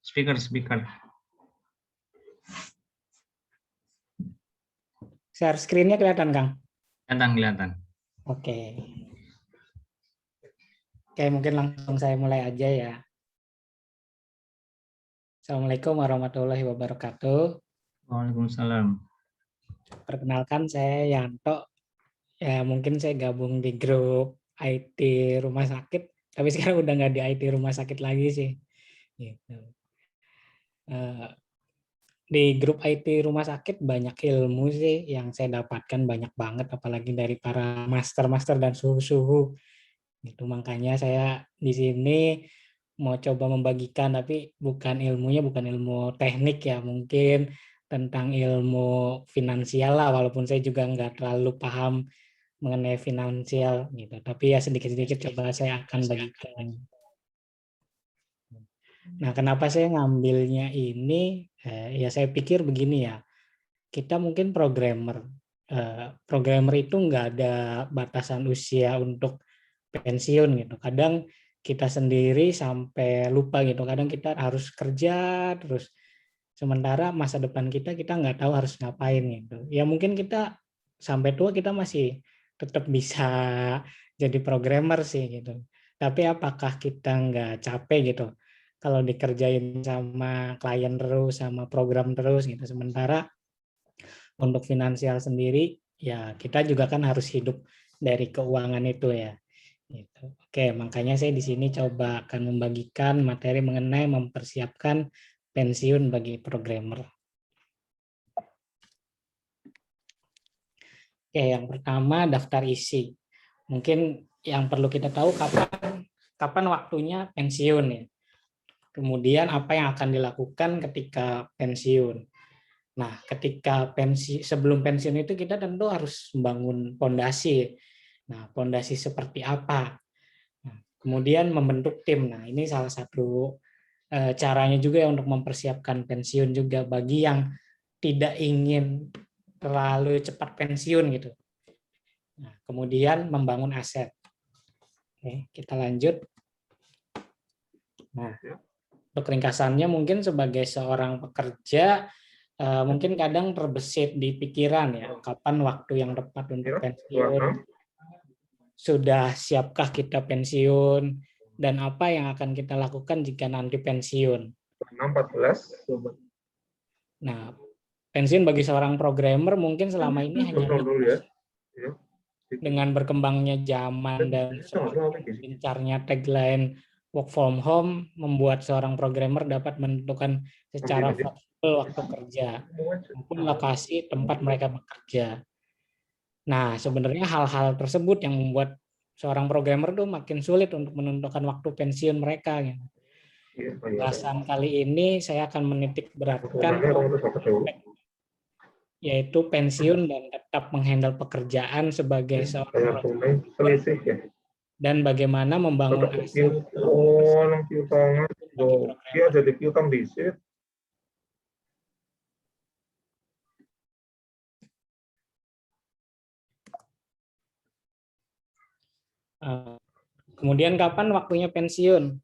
Speaker. Share screen-nya kelihatan, Kang? Kelihatan. Oke. Oke, mungkin langsung saya mulai aja ya. Assalamualaikum warahmatullahi wabarakatuh. Waalaikumsalam. Perkenalkan, saya Yanto. Ya, mungkin saya gabung di grup IT rumah sakit, tapi sekarang udah nggak di IT rumah sakit lagi sih. Gitu. Di grup IT rumah sakit banyak ilmu sih yang saya dapatkan, banyak banget, apalagi dari para master-master dan suhu-suhu. Gitu, makanya saya di sini mau coba membagikan, tapi bukan ilmunya, bukan ilmu teknik ya, mungkin tentang ilmu finansial lah, walaupun saya juga nggak terlalu paham mengenai finansial gitu, tapi ya sedikit-sedikit coba saya akan bagikan. Nah, kenapa saya ngambilnya ini? Ya saya pikir begini ya, kita mungkin programmer. Programmer itu nggak ada batasan usia untuk pensiun gitu. Kadang kita sendiri sampai lupa gitu. Kadang kita harus kerja terus. Sementara masa depan kita nggak tahu harus ngapain gitu. Ya mungkin kita sampai tua kita masih tetap bisa jadi programmer sih gitu. Tapi apakah kita nggak capek gitu? Kalau dikerjain sama klien terus, sama program terus gitu. Sementara untuk finansial sendiri, ya kita juga kan harus hidup dari keuangan itu ya. Gitu. Oke, makanya saya di sini coba akan membagikan materi mengenai mempersiapkan pensiun bagi programmer. Oke, yang pertama daftar isi. Mungkin yang perlu kita tahu kapan waktunya pensiun ya. Kemudian apa yang akan dilakukan ketika pensiun. Nah, sebelum pensiun itu kita tentu harus membangun fondasi. Nah, fondasi seperti apa? Nah, kemudian membentuk tim. Nah, ini salah satu caranya juga ya untuk mempersiapkan pensiun juga bagi yang tidak ingin terlalu cepat pensiun gitu. Nah, kemudian membangun aset. Oke, kita lanjut. Nah, untuk ringkasannya mungkin sebagai seorang pekerja mungkin kadang terbesit di pikiran ya, kapan waktu yang tepat untuk pensiun, sudah siapkah kita pensiun, dan apa yang akan kita lakukan jika nanti pensiun. 14. Nah, pensiun bagi seorang programmer mungkin selama ini hanya dengan berkembangnya zaman dan gencarnya tagline work from home membuat seorang programmer dapat menentukan secara fleksibel waktu kerja maupun lokasi tempat mereka bekerja. Nah, sebenarnya hal-hal tersebut yang membuat seorang programmer tuh makin sulit untuk menentukan waktu pensiun mereka. Gitu. Bahasan kali ini saya akan menitik beratkan yaitu pensiun dan tetap menghandle pekerjaan sebagai seorang programmer dan bagaimana membangun aset bagi programmer. Kemudian kapan waktunya pensiun?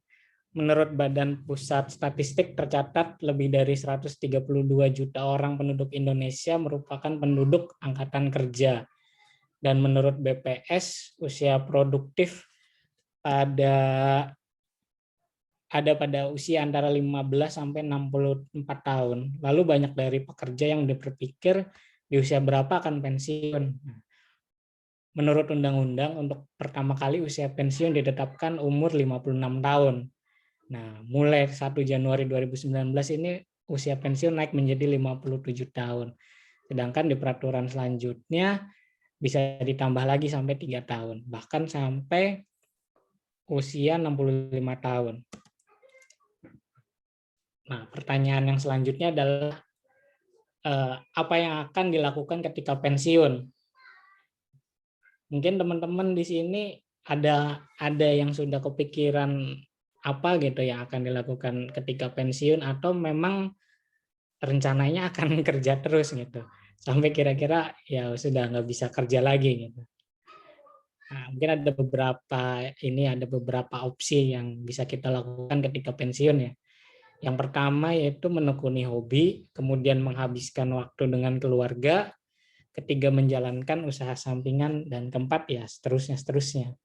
Menurut Badan Pusat Statistik tercatat lebih dari 132 juta orang penduduk Indonesia merupakan penduduk angkatan kerja. Dan menurut BPS usia produktif pada usia antara 15 sampai 64 tahun. Lalu banyak dari pekerja yang berpikir di usia berapa akan pensiun. Menurut undang-undang untuk pertama kali usia pensiun ditetapkan umur 56 tahun. Nah, mulai 1 Januari 2019 ini usia pensiun naik menjadi 57 tahun. Sedangkan di peraturan selanjutnya bisa ditambah lagi sampai 3 tahun, bahkan sampai usia 65 tahun. Nah, pertanyaan yang selanjutnya adalah apa yang akan dilakukan ketika pensiun? Mungkin teman-teman di sini ada yang sudah kepikiran apa gitu yang akan dilakukan ketika pensiun atau memang rencananya akan kerja terus gitu sampai kira-kira ya sudah nggak bisa kerja lagi gitu. Nah, mungkin ada beberapa opsi yang bisa kita lakukan ketika pensiun ya. Yang pertama yaitu menekuni hobi, kemudian menghabiskan waktu dengan keluarga, ketiga menjalankan usaha sampingan, dan keempat ya seterusnya.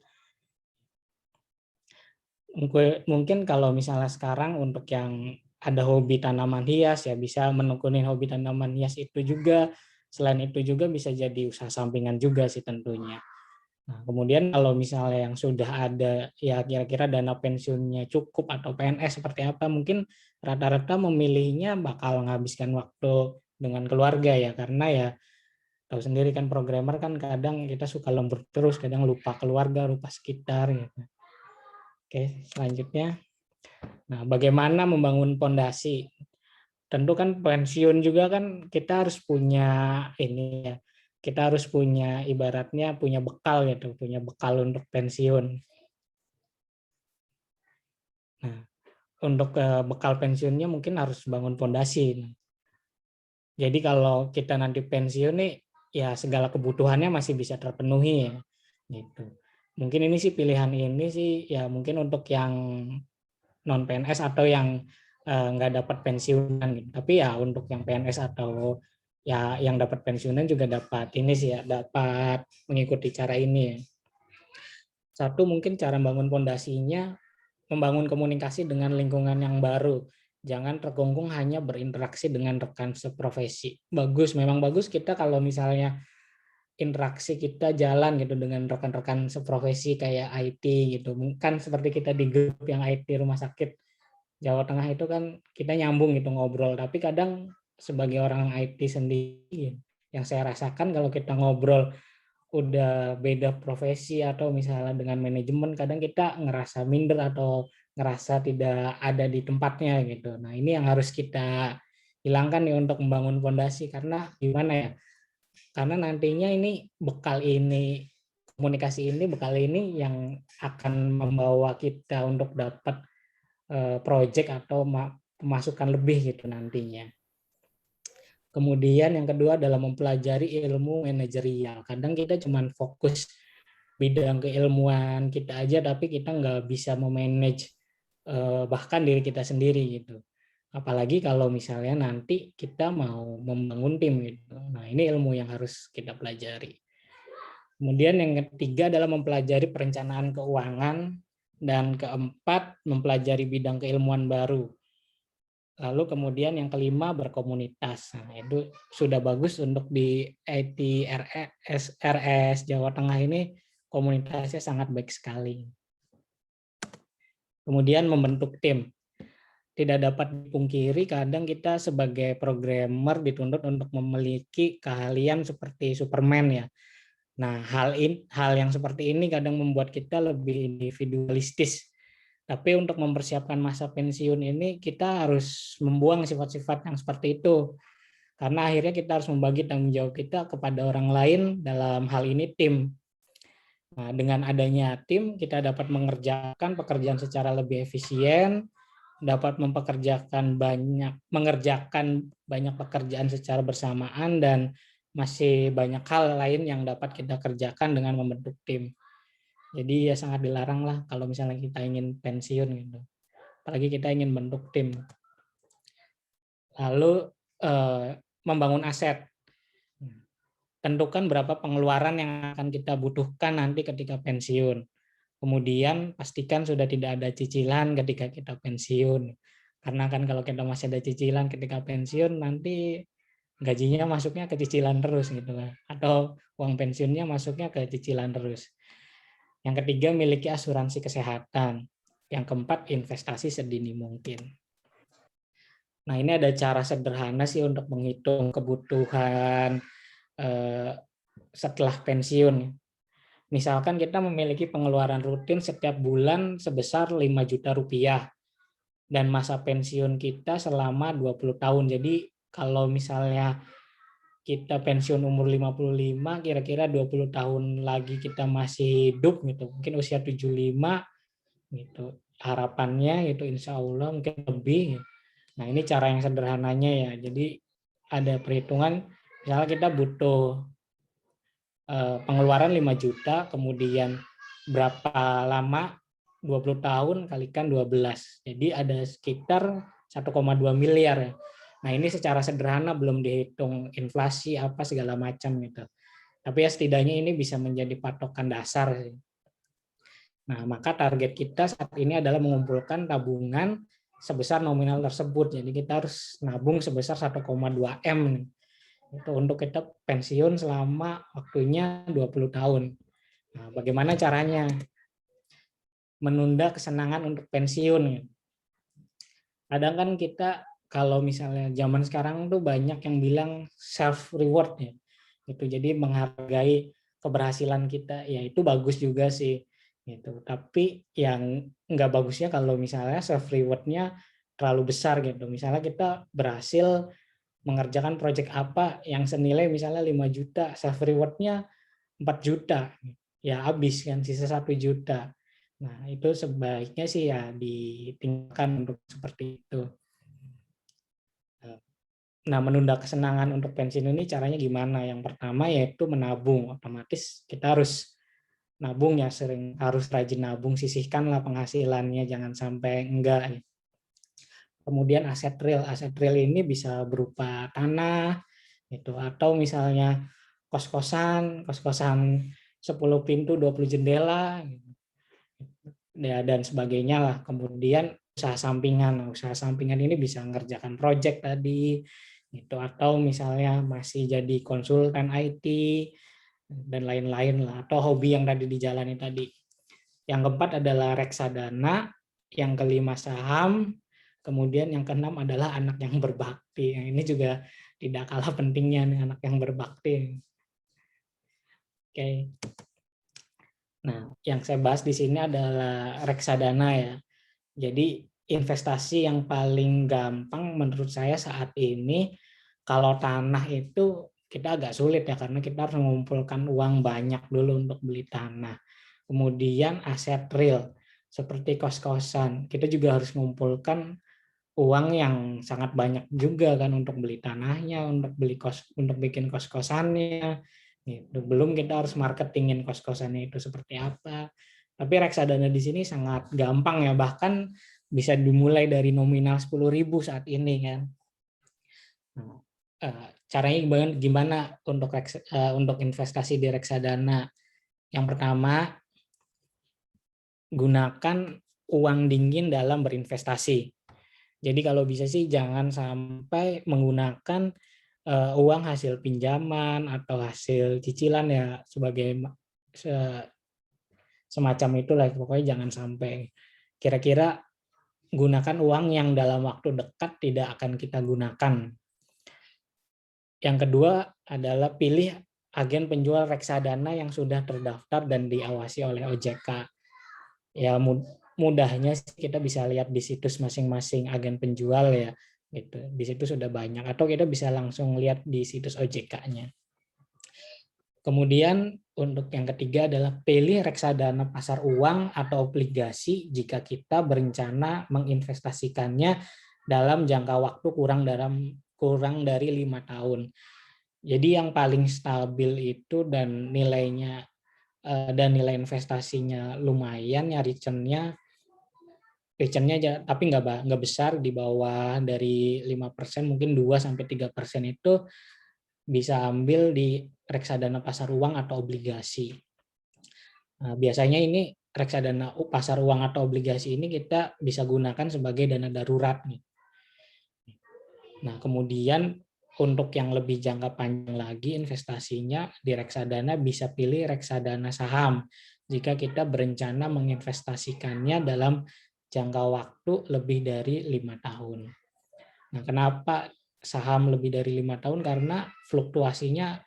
Mungkin kalau misalnya sekarang untuk yang ada hobi tanaman hias ya bisa menekuni hobi tanaman hias itu juga. Selain itu juga bisa jadi usaha sampingan juga sih tentunya. Nah, kemudian kalau misalnya yang sudah ada ya kira-kira dana pensiunnya cukup atau PNS seperti apa, mungkin rata-rata memilihnya bakal menghabiskan waktu dengan keluarga ya, karena ya tahu sendiri kan programmer kan kadang kita suka lembur terus, kadang lupa keluarga, lupa sekitar gitu. Oke, selanjutnya. Nah, bagaimana membangun pondasi? Tentu kan pensiun juga kan kita harus punya ini ya. Kita harus punya ibaratnya punya bekal gitu, punya bekal untuk pensiun. Nah, untuk bekal pensiunnya mungkin harus bangun pondasi. Jadi kalau kita nanti pensiun nih ya segala kebutuhannya masih bisa terpenuhi ya. Gitu. Mungkin ini sih pilihan ini sih ya mungkin untuk yang non PNS atau yang nggak dapat pensiunan gitu. Tapi ya untuk yang PNS atau ya yang dapat pensiunan juga dapat ini sih ya, dapat mengikuti cara ini ya. Satu mungkin cara bangun pondasinya membangun komunikasi dengan lingkungan yang baru. Jangan terkungkung hanya berinteraksi dengan rekan seprofesi. Bagus, memang bagus kita kalau misalnya interaksi kita jalan gitu dengan rekan-rekan seprofesi kayak IT gitu. Kan seperti kita di grup yang IT rumah sakit Jawa Tengah itu kan kita nyambung gitu ngobrol, tapi kadang sebagai orang IT sendiri yang saya rasakan kalau kita ngobrol udah beda profesi atau misalnya dengan manajemen kadang kita ngerasa minder atau ngerasa tidak ada di tempatnya gitu. Nah, ini yang harus kita hilangkan nih untuk membangun fondasi karena gimana ya? Karena nantinya ini komunikasi ini bekal ini yang akan membawa kita untuk dapat project atau pemasukan lebih gitu nantinya. Kemudian yang kedua adalah mempelajari ilmu manajerial. Kadang kita cuma fokus bidang keilmuan kita aja, tapi kita nggak bisa memanage bahkan diri kita sendiri gitu. Apalagi kalau misalnya nanti kita mau membangun tim gitu. Nah ini ilmu yang harus kita pelajari. Kemudian yang ketiga adalah mempelajari perencanaan keuangan, dan keempat mempelajari bidang keilmuan baru. Lalu kemudian yang kelima berkomunitas. Nah, itu sudah bagus untuk di IT RS Jawa Tengah ini komunitasnya sangat baik sekali. Kemudian membentuk tim. Tidak dapat dipungkiri kadang kita sebagai programmer dituntut untuk memiliki keahlian seperti Superman ya. Nah, hal yang seperti ini kadang membuat kita lebih individualistis. Tapi untuk mempersiapkan masa pensiun ini kita harus membuang sifat-sifat yang seperti itu. Karena akhirnya kita harus membagi tanggung jawab kita kepada orang lain, dalam hal ini tim. Nah, dengan adanya tim kita dapat mengerjakan pekerjaan secara lebih efisien, dapat mengerjakan banyak pekerjaan secara bersamaan, dan masih banyak hal lain yang dapat kita kerjakan dengan membentuk tim. Jadi ya sangat dilarang lah kalau misalnya kita ingin pensiun gitu. Apalagi kita ingin bentuk tim. Lalu membangun aset. Tentukan berapa pengeluaran yang akan kita butuhkan nanti ketika pensiun. Kemudian pastikan sudah tidak ada cicilan ketika kita pensiun. Karena kan kalau kita masih ada cicilan ketika pensiun, nanti gajinya masuknya ke cicilan terus gitu kan. Atau uang pensiunnya masuknya ke cicilan terus. Yang ketiga, miliki asuransi kesehatan. Yang keempat, investasi sedini mungkin. Nah, ini ada cara sederhana sih untuk menghitung kebutuhan setelah pensiun. Misalkan kita memiliki pengeluaran rutin setiap bulan sebesar 5 juta rupiah dan masa pensiun kita selama 20 tahun. Jadi kalau misalnya kita pensiun umur 55, kira-kira 20 tahun lagi kita masih hidup gitu. Mungkin usia 75 gitu. Harapannya itu insya Allah mungkin lebih. Nah, ini cara yang sederhananya ya. Jadi ada perhitungan misalnya kita butuh pengeluaran 5 juta, kemudian berapa lama 20 tahun kalikan 12. Jadi ada sekitar 1,2 miliar ya. Nah, ini secara sederhana belum dihitung inflasi apa segala macam gitu. Tapi ya setidaknya ini bisa menjadi patokan dasar sih. Nah, maka target kita saat ini adalah mengumpulkan tabungan sebesar nominal tersebut. Jadi kita harus nabung sebesar 1,2 M nih. Itu untuk kita pensiun selama waktunya 20 tahun. Nah, bagaimana caranya? Menunda kesenangan untuk pensiun. Kadang kan kita kalau misalnya zaman sekarang tuh banyak yang bilang self reward ya. Itu jadi menghargai keberhasilan kita, ya itu bagus juga sih gitu. Tapi yang nggak bagusnya kalau misalnya self rewardnya terlalu besar gitu. Misalnya kita berhasil mengerjakan proyek apa yang senilai misalnya 5 juta, self rewardnya 4 juta, ya habis kan sisa 1 juta. Nah, itu sebaiknya sih ya ditingkatkan untuk seperti itu. Nah, menunda kesenangan untuk pensiun ini caranya gimana? Yang pertama yaitu menabung. Otomatis kita harus nabung ya, sering harus rajin nabung, sisihkanlah penghasilannya, jangan sampai enggak. Kemudian aset real. Aset real ini bisa berupa tanah, gitu, atau misalnya kos-kosan 10 pintu, 20 jendela, gitu, ya, dan sebagainya lah. Kemudian usaha sampingan. Nah, usaha sampingan ini bisa mengerjakan proyek tadi, gitu, atau misalnya masih jadi konsultan IT dan lain-lain lah, atau hobi yang tadi dijalani tadi. Yang keempat adalah reksadana, yang kelima saham, kemudian yang keenam adalah anak yang berbakti. Yang ini juga tidak kalah pentingnya nih, anak yang berbakti. Oke. Nah, yang saya bahas di sini adalah reksadana ya. Jadi investasi yang paling gampang menurut saya saat ini, kalau tanah itu kita agak sulit ya, karena kita harus mengumpulkan uang banyak dulu untuk beli tanah. Kemudian aset real seperti kos-kosan, kita juga harus mengumpulkan uang yang sangat banyak juga kan untuk beli tanahnya, untuk beli untuk bikin kos-kosannya. Gitu. Belum kita harus marketingin kos-kosannya itu seperti apa. Tapi reksadana di sini sangat gampang ya, bahkan bisa dimulai dari nominal 10.000 saat ini kan. Nah, caranya gimana untuk investasi di reksadana? Yang pertama, gunakan uang dingin dalam berinvestasi. Jadi kalau bisa sih jangan sampai menggunakan uang hasil pinjaman atau hasil cicilan ya sebagai semacam itulah, pokoknya jangan sampai. Kira-kira gunakan uang yang dalam waktu dekat tidak akan kita gunakan. Yang kedua adalah pilih agen penjual reksadana yang sudah terdaftar dan diawasi oleh OJK. Ya mudahnya kita bisa lihat di situs masing-masing agen penjual ya, gitu. Di situ sudah banyak, atau kita bisa langsung lihat di situs OJK-nya. Kemudian untuk yang ketiga adalah pilih reksadana pasar uang atau obligasi jika kita berencana menginvestasikannya dalam jangka waktu kurang dari 5 tahun. Jadi yang paling stabil itu dan nilainya dan nilai investasinya lumayan ya, returnnya tapi nggak besar, di bawah dari 5%, mungkin 2-3% itu bisa ambil di reksadana pasar uang atau obligasi. Nah, biasanya ini reksadana pasar uang atau obligasi ini kita bisa gunakan sebagai dana darurat nih. Nah, kemudian untuk yang lebih jangka panjang lagi investasinya di reksadana, bisa pilih reksadana saham jika kita berencana menginvestasikannya dalam jangka waktu lebih dari 5 tahun. Nah, kenapa saham lebih dari 5 tahun? Karena fluktuasinya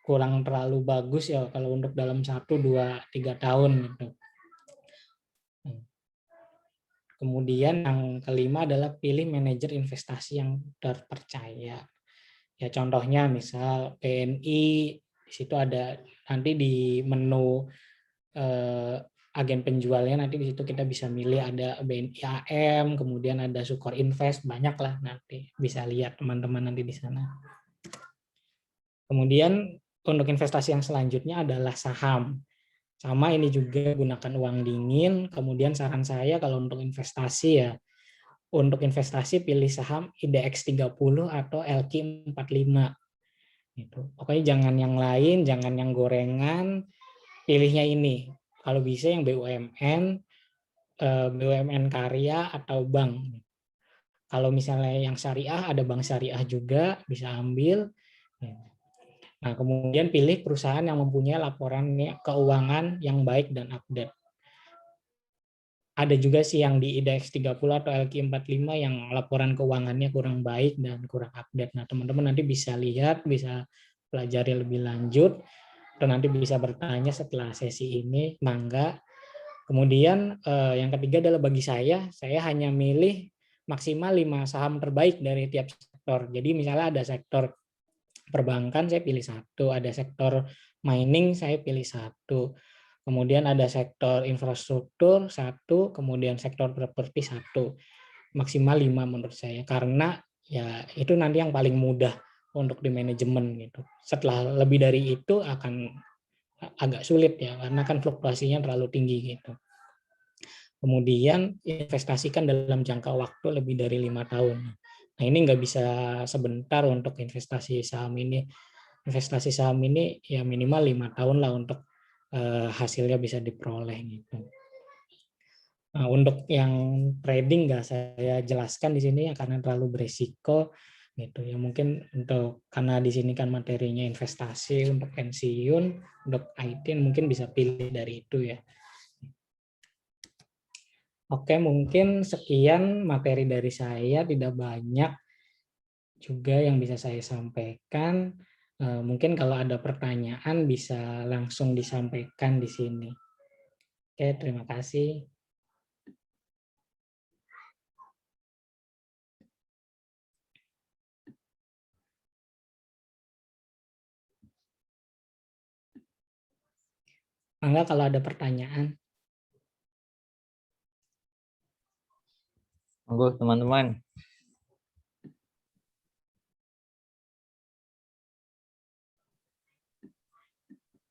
kurang terlalu bagus ya kalau untuk dalam 1, 2, 3 tahun gitu. Kemudian yang kelima adalah pilih manajer investasi yang terpercaya. Ya contohnya misal BNI, di situ ada nanti di menu agen penjualnya, nanti di situ kita bisa milih ada BNI AM, kemudian ada Sukor Invest, banyak lah, nanti bisa lihat teman-teman nanti di sana. Kemudian untuk investasi yang selanjutnya adalah saham. Sama ini juga gunakan uang dingin. Kemudian saran saya kalau untuk investasi ya, untuk investasi pilih saham IDX 30 atau LQ 45 gitu. Pokoknya jangan yang lain, jangan yang gorengan, pilihnya ini. Kalau bisa yang BUMN, BUMN karya atau bank. Kalau misalnya yang syariah, ada bank syariah juga, bisa ambil. Nah, kemudian pilih perusahaan yang mempunyai laporan keuangan yang baik dan update. Ada juga sih yang di IDX 30 atau LQ45 yang laporan keuangannya kurang baik dan kurang update. Nah, teman-teman nanti bisa lihat, bisa pelajari lebih lanjut, atau nanti bisa bertanya setelah sesi ini, mangga. Kemudian yang ketiga adalah bagi saya hanya milih maksimal 5 saham terbaik dari tiap sektor. Jadi misalnya ada sektor perbankan saya pilih satu, ada sektor mining saya pilih satu, kemudian ada sektor infrastruktur satu, kemudian sektor properti satu, maksimal 5 menurut saya, karena ya itu nanti yang paling mudah untuk di manajemen gitu. Setelah lebih dari itu akan agak sulit ya, karena kan fluktuasinya terlalu tinggi gitu. Kemudian investasikan dalam jangka waktu lebih dari 5 tahun. Nah ini nggak bisa sebentar untuk investasi saham ini. Investasi saham ini ya minimal 5 tahun lah untuk hasilnya bisa diperoleh gitu. Nah, untuk yang trading nggak saya jelaskan di sini ya karena terlalu beresiko gitu ya. Mungkin untuk karena di sini kan materinya investasi untuk pensiun, untuk IT mungkin bisa pilih dari itu ya. Oke, mungkin sekian materi dari saya, tidak banyak juga yang bisa saya sampaikan. Mungkin kalau ada pertanyaan bisa langsung disampaikan di sini. Oke, terima kasih. Mangga kalau ada pertanyaan. Monggo teman-teman.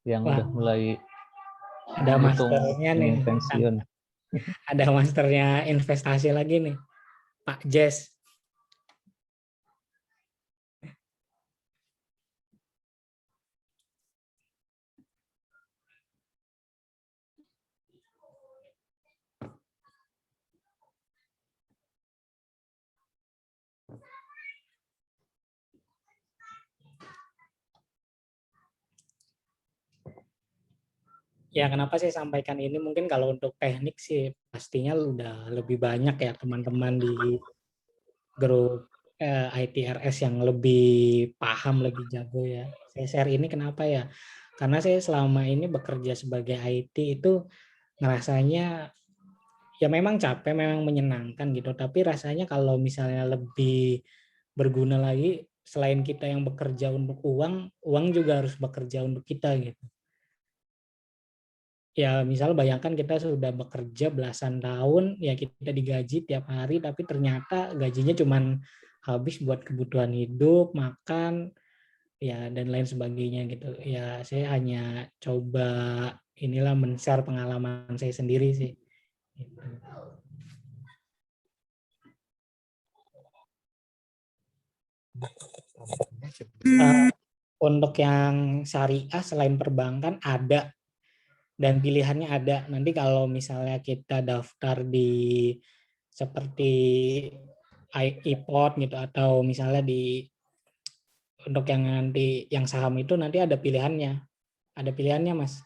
Yang Wah, udah mulai ada menghitung masternya nih. ingin pensiun. Ada masternya investasi lagi nih, Pak Jess. Ya, kenapa saya sampaikan ini? Mungkin kalau untuk teknik sih pastinya udah lebih banyak ya teman-teman di grup ITRS yang lebih paham, lebih jago ya. Saya share ini kenapa ya? Karena saya selama ini bekerja sebagai IT itu ngerasanya ya memang capek, memang menyenangkan gitu. Tapi rasanya kalau misalnya lebih berguna lagi, selain kita yang bekerja untuk uang, uang juga harus bekerja untuk kita gitu. Ya misal bayangkan kita sudah bekerja belasan tahun, ya kita digaji tiap hari, tapi ternyata gajinya cuma habis buat kebutuhan hidup, makan, ya dan lain sebagainya gitu. Ya saya hanya coba inilah men-share pengalaman saya sendiri sih. Gitu. Untuk yang syariah selain perbankan ada dan pilihannya ada. Nanti kalau misalnya kita daftar di seperti iPod gitu atau misalnya di untuk yang nanti yang saham itu nanti ada pilihannya. Ada pilihannya, Mas.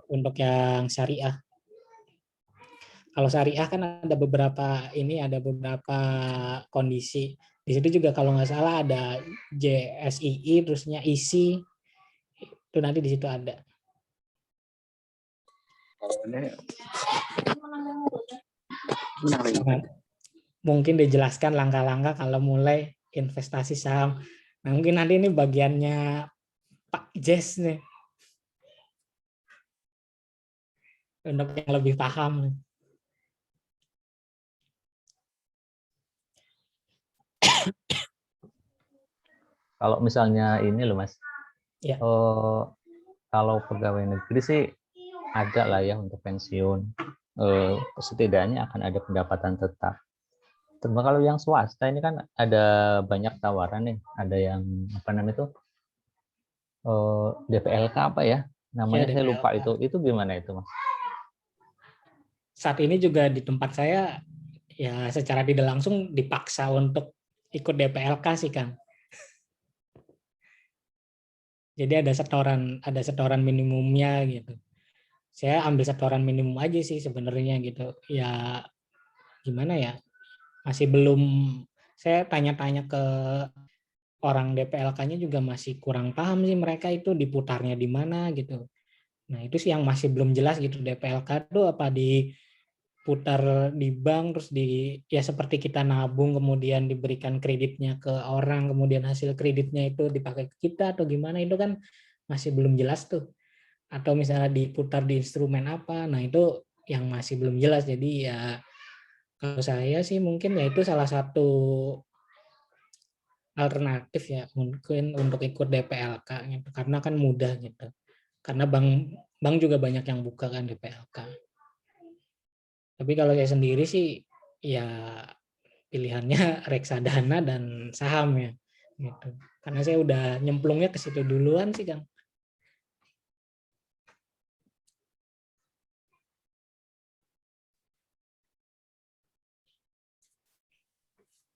Untuk yang syariah. Kalau syariah kan ada beberapa kondisi. Di situ juga kalau nggak salah ada JSII terusnya ISI itu nanti di situ ada. Mungkin dijelaskan langkah-langkah kalau mulai investasi saham. Nah, mungkin nanti ini bagiannya Pak Jess nih untuk yang lebih paham. Kalau misalnya ini loh Mas, Ya. kalau pegawai negeri sih ada lah ya untuk pensiun. Setidaknya akan ada pendapatan tetap. Terus kalau yang swasta ini kan ada banyak tawaran nih, ada yang apa namanya itu DPLK apa ya Ya, namanya, saya lupa DPLK. itu gimana itu Mas? Saat ini juga di tempat saya ya secara tidak langsung dipaksa untuk ikut DPLK sih Kang. Jadi ada setoran minimumnya gitu. Saya ambil setoran minimum aja sih sebenarnya gitu. Ya gimana ya? Masih belum, saya tanya-tanya ke orang DPLK-nya juga masih kurang paham sih mereka itu diputarnya di mana gitu. Nah, itu sih yang masih belum jelas gitu, DPLK itu apa diputar di bank terus ya seperti kita nabung kemudian diberikan kreditnya ke orang kemudian hasil kreditnya itu dipakai ke kita atau gimana, itu kan masih belum jelas tuh. Atau misalnya diputar di instrumen apa. Nah, itu yang masih belum jelas. Jadi ya kalau saya sih mungkin ya itu salah satu alternatif ya mungkin untuk ikut DPLK gitu karena kan mudah gitu. Karena bank bank juga banyak yang buka kan DPLK. Tapi kalau saya sendiri sih ya pilihannya reksadana dan saham ya gitu. Karena saya udah nyemplungnya ke situ duluan sih Kang.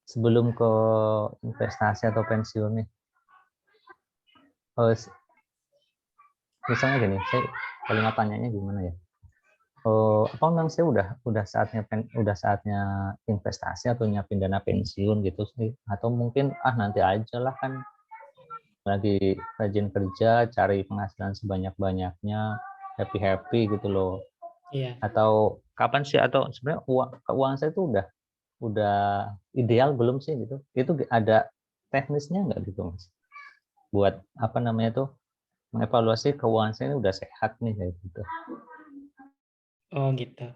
Sebelum ke investasi atau pensiun nih, misalnya gini, saya paling tanyanya gimana ya? Apa memang saya udah saatnya investasi atau nyiapin dana pensiun gitu sih? Atau mungkin nanti aja lah, kan lagi rajin kerja, cari penghasilan sebanyak-banyaknya, happy-happy gitu loh. Iya. Atau kapan sih, atau sebenarnya keuangan saya itu udah ideal belum sih gitu? Itu ada teknisnya nggak gitu Mas? Buat apa namanya tuh mengevaluasi keuangan saya ini udah sehat nih kayak gitu. Oh gitu.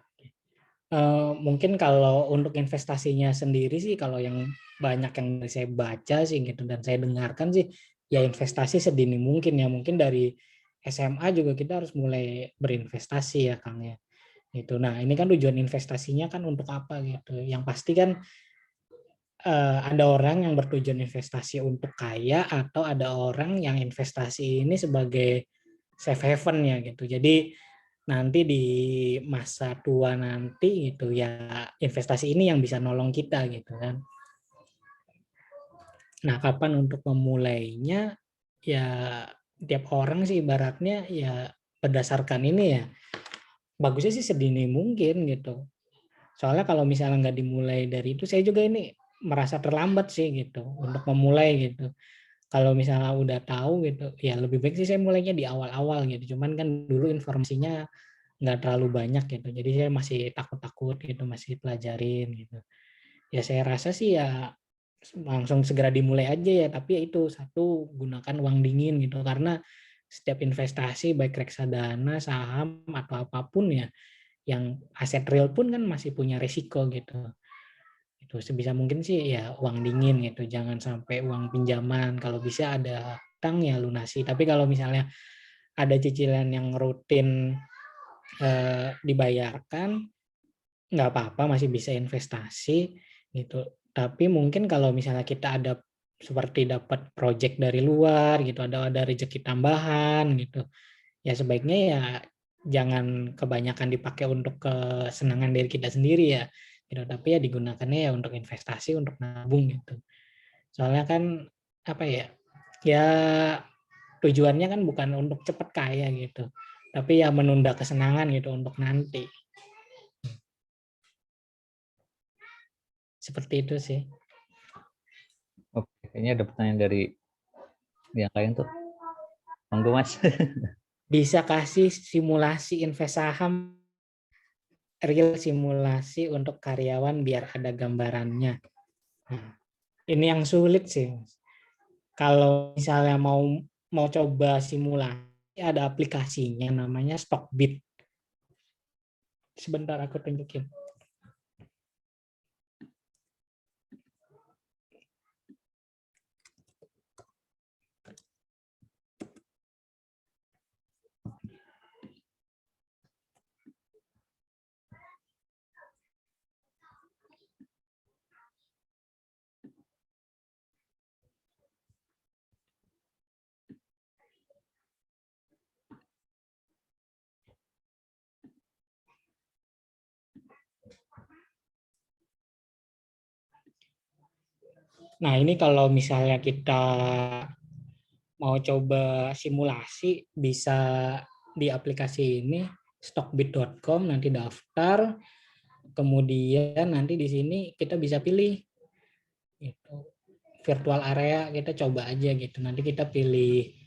Mungkin kalau untuk investasinya sendiri sih kalau yang banyak yang saya baca sih gitu dan saya dengarkan sih ya investasi sedini mungkin ya, mungkin dari SMA juga kita harus mulai berinvestasi ya Kang ya. Itu. Nah, ini kan tujuan investasinya kan untuk apa gitu. Yang pasti kan ada orang yang bertujuan investasi untuk kaya atau ada orang yang investasi ini sebagai safe haven ya gitu. Jadi nanti di masa tua nanti gitu ya investasi ini yang bisa nolong kita gitu kan. Nah, kapan untuk memulainya ya tiap orang sih ibaratnya ya berdasarkan ini ya bagusnya sih sedini mungkin gitu. Soalnya kalau misalnya nggak dimulai dari itu, saya juga ini merasa terlambat sih gitu untuk memulai gitu. Kalau misalnya udah tahu gitu, ya lebih baik sih saya mulainya di awal-awal gitu. Cuman kan dulu informasinya nggak terlalu banyak gitu. Jadi saya masih takut-takut gitu, masih pelajarin gitu. Ya saya rasa sih ya langsung segera dimulai aja ya. Tapi ya itu satu gunakan uang dingin gitu karena setiap investasi baik reksadana, saham atau apapun ya yang aset real pun kan masih punya risiko gitu. Itu sebisa mungkin sih ya uang dingin gitu, jangan sampai uang pinjaman. Kalau bisa ada utang ya lunasi. Tapi kalau misalnya ada cicilan yang rutin dibayarkan, nggak apa-apa, masih bisa investasi gitu. Tapi mungkin kalau misalnya kita ada seperti dapat project dari luar gitu, ada rezeki tambahan gitu, ya sebaiknya ya jangan kebanyakan dipakai untuk kesenangan diri kita sendiri ya gitu, tapi ya digunakannya ya untuk investasi, untuk nabung gitu. Soalnya kan apa ya, ya tujuannya kan bukan untuk cepat kaya gitu, tapi ya menunda kesenangan gitu untuk nanti, seperti itu sih. Oke, kayaknya ada pertanyaan dari yang lain tuh. Monggo Mas. Bisa kasih simulasi invest saham, real simulasi untuk karyawan biar ada gambarannya. Nah, ini yang sulit sih. Kalau misalnya mau mau coba simulasi, ada aplikasinya namanya Stockbit. Sebentar aku tunjukin. Nah, ini kalau misalnya kita mau coba simulasi, bisa di aplikasi ini stockbit.com, nanti daftar, kemudian nanti di sini kita bisa pilih gitu, virtual area, kita coba aja gitu. Nanti kita pilih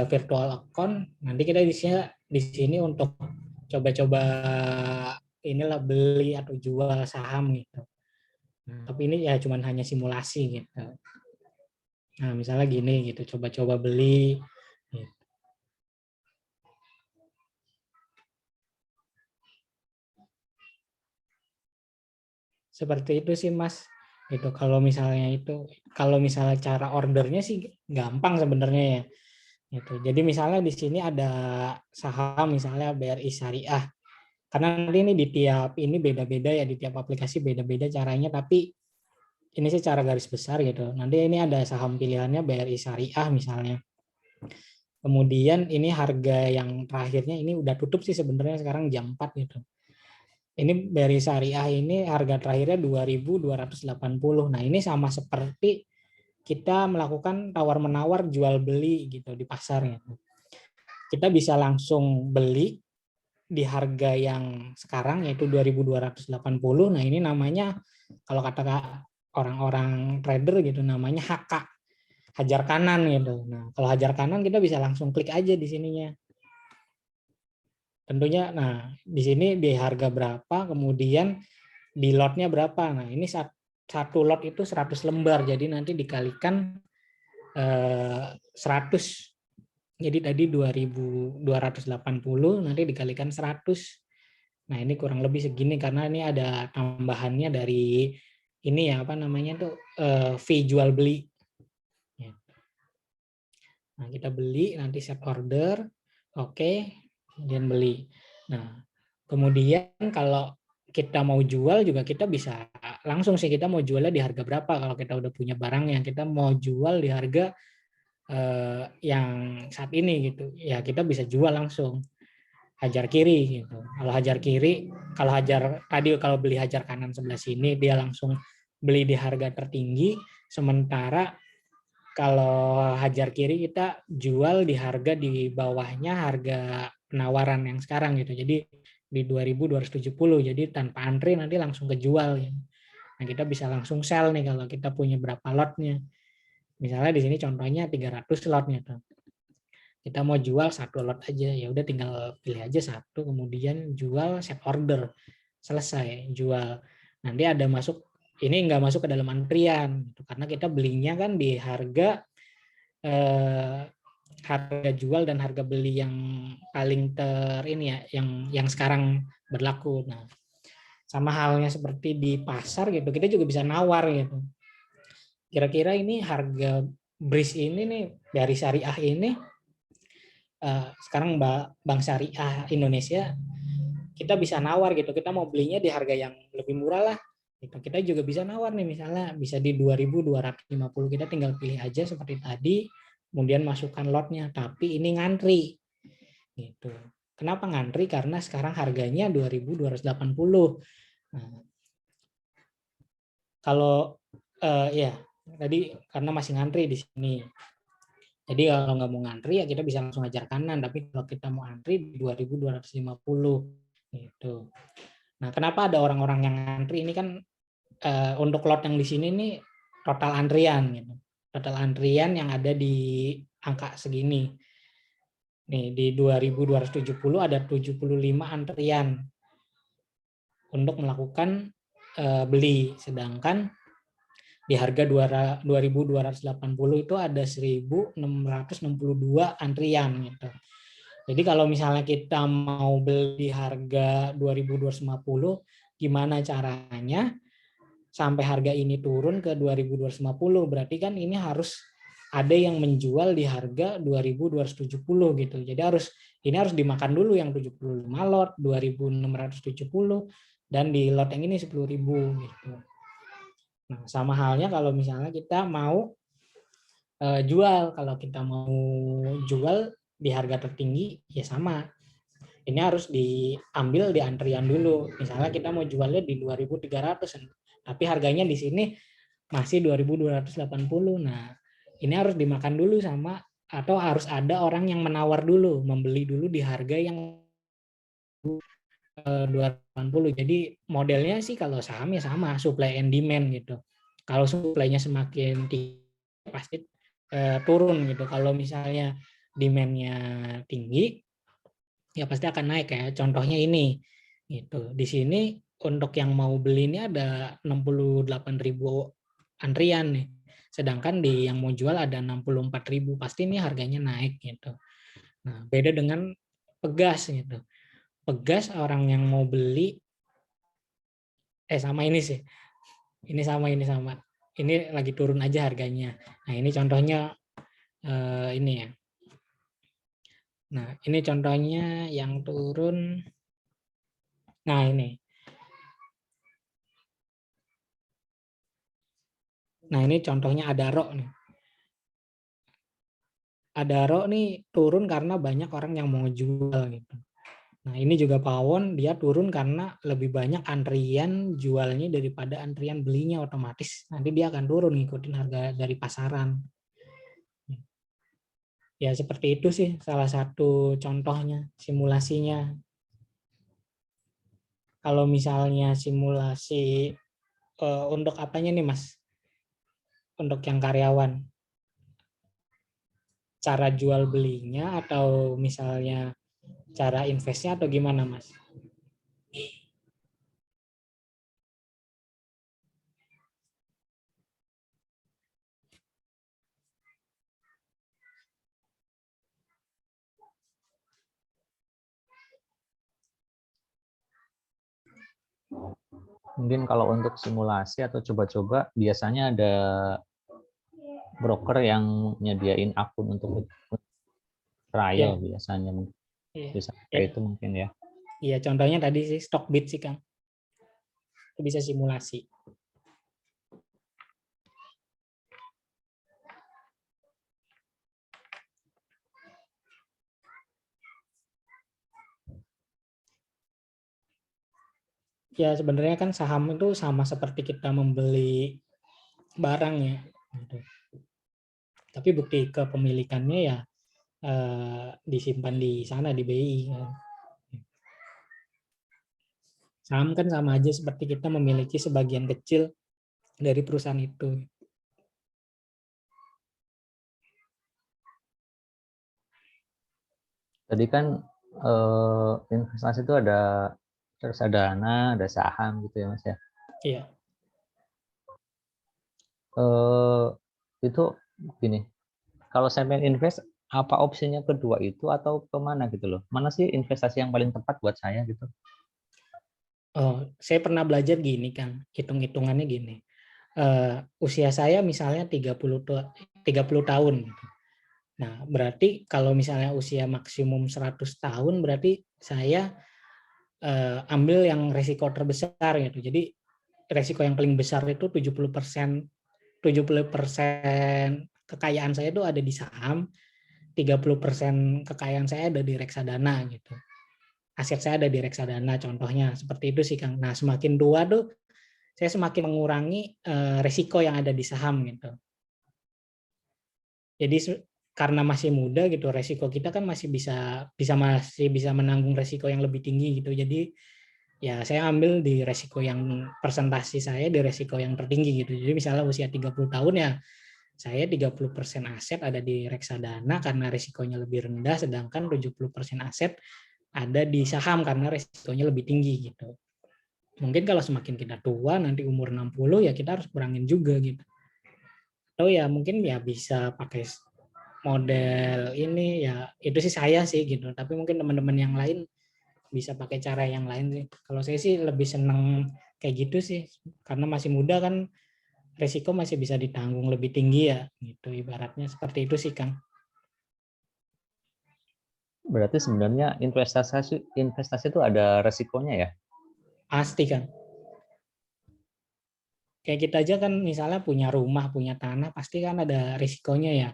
virtual account, nanti kita di sini untuk coba-coba inilah beli atau jual saham gitu. Nah, tapi ini ya cuman hanya simulasi gitu. Nah, misalnya gini gitu, coba-coba beli gitu. Seperti itu sih Mas. Itu kalau misalnya cara ordernya sih gampang sebenarnya ya. Gitu. Jadi misalnya di sini ada saham misalnya BRI Syariah. Karena nanti ini di tiap ini beda-beda ya, di tiap aplikasi beda-beda caranya, tapi ini sih cara garis besar gitu. Nanti ini ada saham pilihannya BRI Syariah misalnya. Kemudian ini harga yang terakhirnya ini udah tutup sih sebenarnya sekarang jam 4 gitu. Ini BRI Syariah ini harga terakhirnya 2.280. Nah, ini sama seperti kita melakukan tawar-menawar jual beli gitu di pasar gitu. Kita bisa langsung beli di harga yang sekarang yaitu 2.280. Nah, ini namanya kalau kata orang-orang trader gitu namanya HK, hajar kanan gitu. Nah, kalau hajar kanan kita bisa langsung klik aja di sininya. Tentunya nah di sini di harga berapa, kemudian di lotnya berapa. Nah, ini satu lot itu 100 lembar. Jadi nanti dikalikan 100. Jadi tadi 2.280 nanti dikalikan 100. Nah, ini kurang lebih segini karena ini ada tambahannya dari ini ya apa namanya tuh fee jual beli. Nah, kita beli nanti set order, oke, kemudian beli. Nah, kemudian kalau kita mau jual juga kita bisa langsung sih, kita mau jualnya di harga berapa. Kalau kita udah punya barang yang kita mau jual di harga yang saat ini gitu, ya kita bisa jual langsung hajar kiri gitu. Kalau hajar kiri, kalau beli hajar kanan sebelah sini dia langsung beli di harga tertinggi, sementara kalau hajar kiri kita jual di harga di bawahnya harga penawaran yang sekarang gitu. Jadi di 2.270. Jadi tanpa antri nanti langsung kejual ya. Nah, kita bisa langsung sell nih kalau kita punya berapa lotnya. Misalnya di sini contohnya 300 lotnya tuh. Kita mau jual satu lot aja, ya udah tinggal pilih aja satu, kemudian jual set order, selesai jual. Nanti ada masuk, ini nggak masuk ke dalam antrian gitu, karena kita belinya kan di harga harga jual dan harga beli yang paling ini ya, yang sekarang berlaku. Nah, sama halnya seperti di pasar gitu, kita juga bisa nawar gitu. Kira-kira ini harga BRIS ini nih dari syariah ini sekarang Bank Syariah Indonesia kita bisa nawar gitu, kita mau belinya di harga yang lebih murah lah gitu. Kita juga bisa nawar nih, misalnya bisa di 2.250, kita tinggal pilih aja seperti tadi, kemudian masukkan lotnya, tapi ini ngantri gitu. Kenapa ngantri? Karena sekarang harganya 2.280. Nah, kalau ya tadi karena masih ngantri di sini. Jadi kalau nggak mau ngantri ya kita bisa langsung hajar kanan, tapi kalau kita mau antri 2.250 gitu. Nah, kenapa ada orang-orang yang ngantri ini kan untuk lot yang di sini nih total antrian gitu. Total antrian yang ada di angka segini. Nih di 2.270 ada 75 antrian untuk melakukan beli, sedangkan di harga 2.280 itu ada 1.662 antrian gitu. Jadi kalau misalnya kita mau beli harga 2.250, gimana caranya sampai harga ini turun ke 2.250? Berarti kan ini harus ada yang menjual di harga 2.270 gitu. Jadi ini harus dimakan dulu yang 75 lot, 2.670, dan di lot yang ini 10.000 gitu. Nah, sama halnya kalau misalnya kita mau jual, kalau kita mau jual di harga tertinggi ya sama. Ini harus diambil di antrian dulu. Misalnya kita mau jualnya di 2.300, tapi harganya di sini masih 2.280. Nah, ini harus dimakan dulu sama, atau harus ada orang yang menawar dulu, membeli dulu di harga yang 280. Jadi modelnya sih kalau saham ya sama, supply and demand gitu. Kalau supply-nya semakin tinggi pasti turun gitu. Kalau misalnya demand-nya tinggi ya pasti akan naik ya. Contohnya ini gitu. Di sini untuk yang mau beli ini ada 68.000 antrian nih. Sedangkan di yang mau jual ada 64.000. Pasti ini harganya naik gitu. Nah, beda dengan Pegas gitu. Pegas orang yang mau beli sama ini sih. Ini sama. Ini lagi turun aja harganya. Nah, ini contohnya ini ya. Nah, ini contohnya yang turun. Nah, ini. Nah, ini contohnya Adaro nih. Adaro nih turun karena banyak orang yang mau jual gitu. Nah, ini juga Pawon, dia turun karena lebih banyak antrian jualnya daripada antrian belinya, otomatis nanti dia akan turun ngikutin harga dari pasaran. Ya seperti itu sih salah satu contohnya, simulasinya. Kalau misalnya simulasi untuk apanya nih Mas? Untuk yang karyawan, cara jual belinya atau misalnya cara investnya atau gimana Mas? Mungkin kalau untuk simulasi atau coba-coba biasanya ada broker yang nyediain akun untuk trial Ya, biasanya, ya, bisa ya, kayak itu mungkin ya. ya contohnya tadi sih Stockbit sih Kang, itu bisa simulasi. Ya sebenarnya kan saham itu sama seperti kita membeli barang ya, gitu. Tapi bukti kepemilikannya ya disimpan di sana di BI. Ya. Saham kan sama aja seperti kita memiliki sebagian kecil dari perusahaan itu. Tadi kan investasi itu ada reksadana, ada saham gitu ya Mas ya. Iya. Itu gini, kalau saya pengen invest, apa opsinya kedua itu atau kemana gitu loh? Mana sih investasi yang paling tepat buat saya gitu? Oh, saya pernah belajar gini Kang, hitung-hitungannya gini. Usia saya misalnya 30 tahun gitu. Nah, berarti kalau misalnya usia maksimum 100 tahun berarti saya ambil yang resiko terbesar gitu. Jadi resiko yang paling besar itu 70% kekayaan saya itu ada di saham, 30% kekayaan saya ada di reksadana gitu. Aset saya ada di reksadana contohnya seperti itu sih Kang. Nah, semakin tua tuh saya semakin mengurangi resiko yang ada di saham gitu. Jadi karena masih muda gitu, resiko kita kan masih bisa menanggung resiko yang lebih tinggi gitu. Jadi ya saya ambil di resiko yang presentasi saya di resiko yang tertinggi gitu. Jadi misalnya usia 30 tahun ya saya 30% aset ada di reksadana karena resikonya lebih rendah, sedangkan 70% aset ada di saham karena resikonya lebih tinggi gitu. Mungkin kalau semakin kita tua nanti umur 60 ya kita harus kurangin juga gitu. Atau ya mungkin ya bisa pakai model ini ya itu sih saya sih gitu. Tapi mungkin teman-teman yang lain bisa pakai cara yang lain sih. Kalau saya sih lebih seneng kayak gitu sih karena masih muda kan resiko masih bisa ditanggung lebih tinggi ya gitu ibaratnya seperti itu sih Kang. Berarti sebenarnya investasi itu ada resikonya ya? Pasti kan. Kayak kita aja kan misalnya punya rumah, punya tanah, pasti kan ada risikonya ya.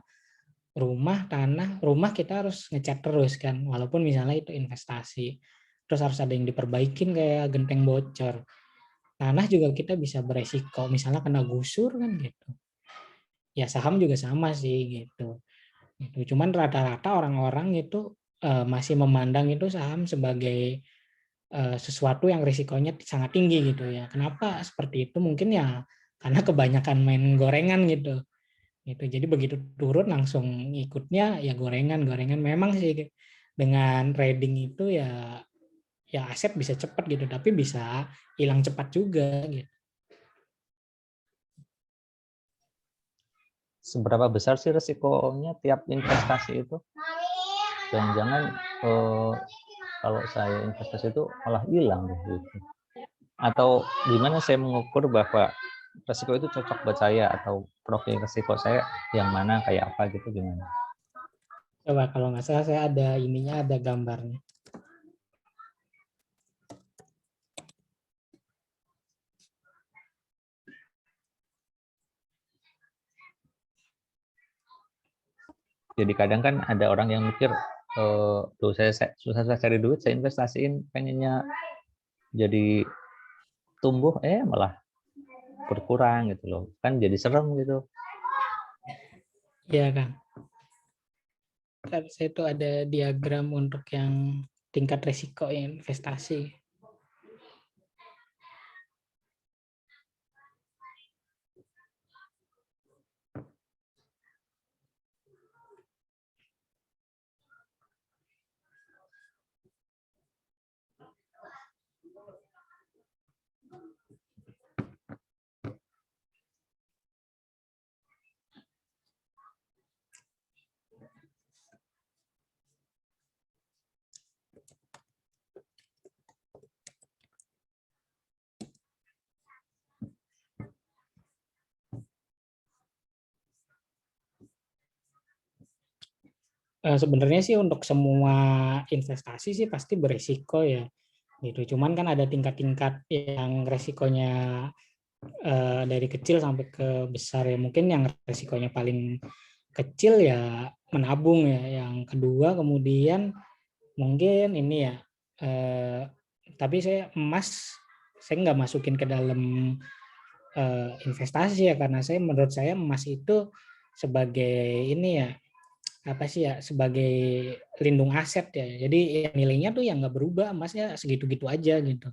Rumah, tanah, rumah kita harus ngecat terus kan, walaupun misalnya itu investasi. Terus harus ada yang diperbaikin kayak genteng bocor. Tanah juga kita bisa beresiko, misalnya kena gusur kan gitu. Ya saham juga sama sih gitu. Cuman rata-rata orang-orang itu masih memandang itu saham sebagai sesuatu yang risikonya sangat tinggi gitu ya. Kenapa seperti itu? Mungkin ya karena kebanyakan main gorengan gitu. Gitu. Jadi begitu turun langsung ikutnya ya gorengan-gorengan. Memang sih dengan trading itu ya aset bisa cepat gitu, tapi bisa hilang cepat juga gitu. Seberapa besar sih resikonya tiap investasi itu? Jangan-jangan kalau saya investasi itu malah hilang gitu. Atau gimana saya mengukur bahwa resiko itu cocok buat saya, atau profil resiko saya yang mana, kayak apa gitu, gimana? Coba kalau nggak salah saya ada ininya, ada gambarnya. Jadi kadang kan ada orang yang mikir, tuh saya susah cari duit, saya investasiin pengennya jadi tumbuh, malah berkurang gitu loh, kan jadi serem gitu. Iya kan. Saya itu ada diagram untuk yang tingkat risiko investasi. Sebenarnya sih untuk semua investasi sih pasti berisiko ya gitu. Cuman kan ada tingkat-tingkat yang resikonya dari kecil sampai ke besar ya. Mungkin yang resikonya paling kecil ya menabung ya. Yang kedua kemudian mungkin ini ya. Tapi saya emas saya nggak masukin ke dalam investasi ya, karena menurut saya emas itu sebagai ini ya, apa sih ya, sebagai lindung aset ya. Jadi nilainya tuh yang nggak berubah, emasnya segitu-gitu aja gitu.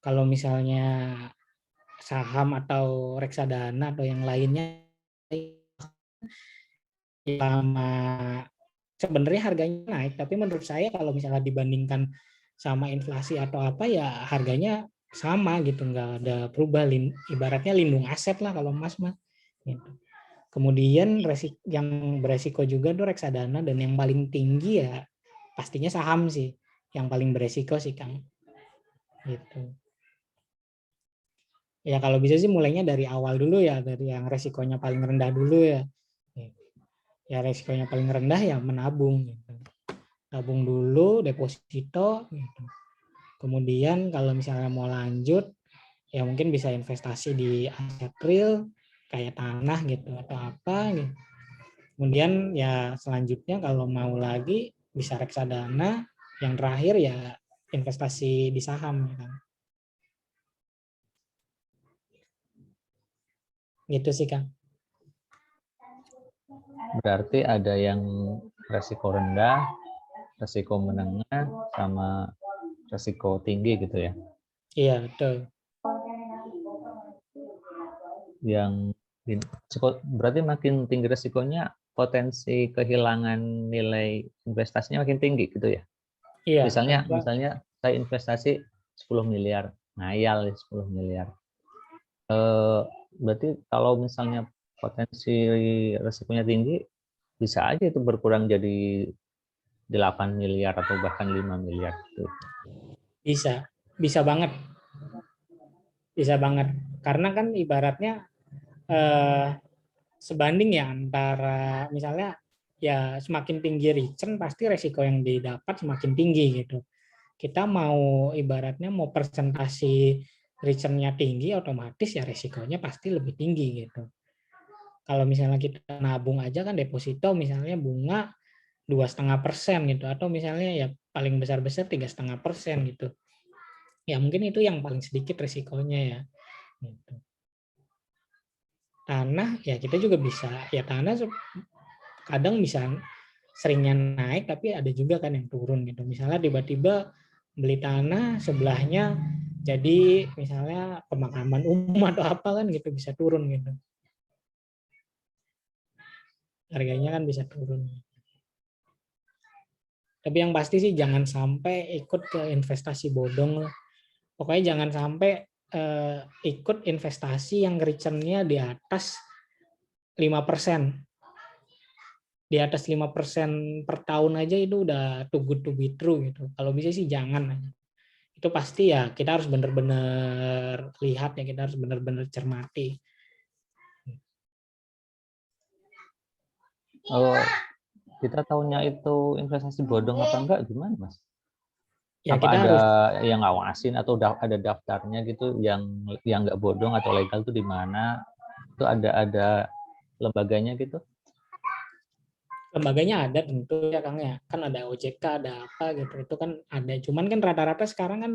Kalau misalnya saham atau reksadana atau yang lainnya, lama sebenarnya harganya naik, tapi menurut saya kalau misalnya dibandingkan sama inflasi atau apa ya harganya sama gitu, nggak ada berubah. Ibaratnya lindung aset lah kalau emas mah. Gitu. Kemudian yang beresiko juga tuh reksadana, dan yang paling tinggi ya pastinya saham sih, yang paling beresiko sih Kang. Gitu. Ya kalau bisa sih mulainya dari awal dulu ya, dari yang resikonya paling rendah dulu ya. Ya resikonya paling rendah ya menabung gitu. Tabung dulu, deposito gitu. Kemudian kalau misalnya mau lanjut ya mungkin bisa investasi di aset real kayak tanah gitu atau apa gitu. Kemudian ya selanjutnya kalau mau lagi bisa reksadana, yang terakhir ya investasi di saham gitu. Gitu sih Kang. Berarti ada yang resiko rendah, resiko menengah, sama resiko tinggi gitu ya. Iya betul. Yang berarti makin tinggi resikonya, potensi kehilangan nilai investasinya makin tinggi gitu ya. Iya. Misalnya saya investasi 10 miliar, ngayal 10 miliar. Berarti kalau misalnya potensi resikonya tinggi, bisa aja itu berkurang jadi 8 miliar atau bahkan 5 miliar gitu. Bisa, bisa banget, bisa banget. Karena kan ibaratnya eh, sebanding ya antara misalnya ya semakin tinggi return pasti resiko yang didapat semakin tinggi gitu. Kita mau ibaratnya mau presentasi return-nya tinggi, otomatis ya resikonya pasti lebih tinggi gitu. Kalau misalnya kita nabung aja kan deposito misalnya bunga 2,5% gitu, atau misalnya ya paling besar-besar 3,5% gitu. Ya mungkin itu yang paling sedikit risikonya ya. Gitu. Tanah ya kita juga bisa, ya tanah kadang bisa seringnya naik tapi ada juga kan yang turun gitu. Misalnya tiba-tiba beli tanah sebelahnya jadi misalnya pemakaman umum atau apa kan gitu, bisa turun gitu. Harganya kan bisa turun. Tapi yang pasti sih jangan sampai ikut ke investasi bodong. Pokoknya jangan sampai ikut investasi yang return-nya di atas 5%. Di atas 5% per tahun aja itu udah too good to be true gitu. Kalau bisa sih jangan. Itu pasti ya kita harus benar-benar lihat ya, kita harus benar-benar cermati. Oh, kita tahunya itu investasi bodong apa enggak gimana, Mas? Ya Apa kita ada harus, yang ngawasin atau ada daftarnya gitu yang nggak bodong atau legal tuh di mana? Itu ada lembaganya gitu? lembaganya ada tentu ya Kang ya. Kan ada OJK, ada apa gitu. Itu kan ada. Cuman kan rata-rata sekarang kan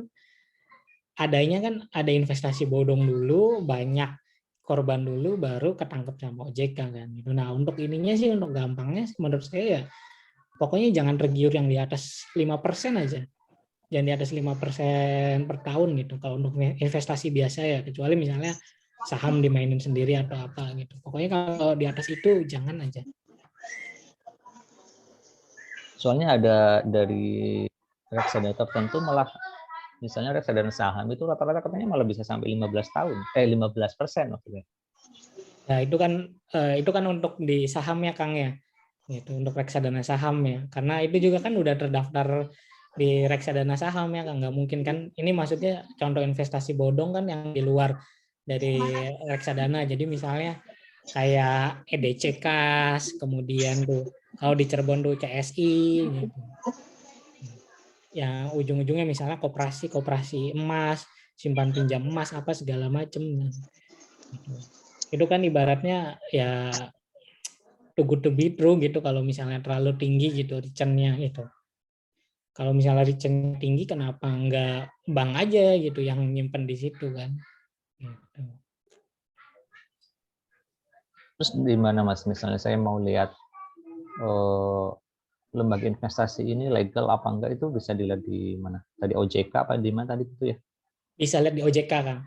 adanya kan ada investasi bodong dulu, banyak korban dulu, baru ketangkep sama OJK kan gitu. Nah untuk ininya sih, untuk gampangnya menurut saya ya pokoknya jangan tergiur yang di atas 5% aja. Jangan di atas 5% per tahun gitu kalau untuk investasi biasa ya, kecuali misalnya saham dimainin sendiri atau apa gitu. Pokoknya kalau di atas itu jangan aja. Soalnya ada dari reksadana tertentu malah misalnya reksadana saham itu rata-rata katanya malah bisa sampai 15 tahun. 15% maksudnya. Nah, itu kan untuk di saham ya Kang ya. Gitu, untuk reksadana saham ya. Karena itu juga kan udah terdaftar di reksadana saham ya Kang. Nggak mungkin kan, ini maksudnya contoh investasi bodong kan yang di luar dari reksadana. Jadi misalnya kayak EDC Kas, kemudian tuh kalau di Cirebon tuh CSI gitu. Yang ujung-ujungnya misalnya koperasi emas, simpan pinjam emas apa segala macam gitu. Itu kan ibaratnya ya too good to be true gitu kalau misalnya terlalu tinggi gitu return-nya gitu. Kalau misalnya return tinggi kenapa enggak bank aja gitu yang nyimpen di situ kan. Gitu. Terus di mana Mas? Misalnya saya mau lihat lembaga investasi ini legal apa enggak itu bisa dilihat di mana? Tadi OJK apa di mana tadi itu ya? Bisa lihat di OJK kan.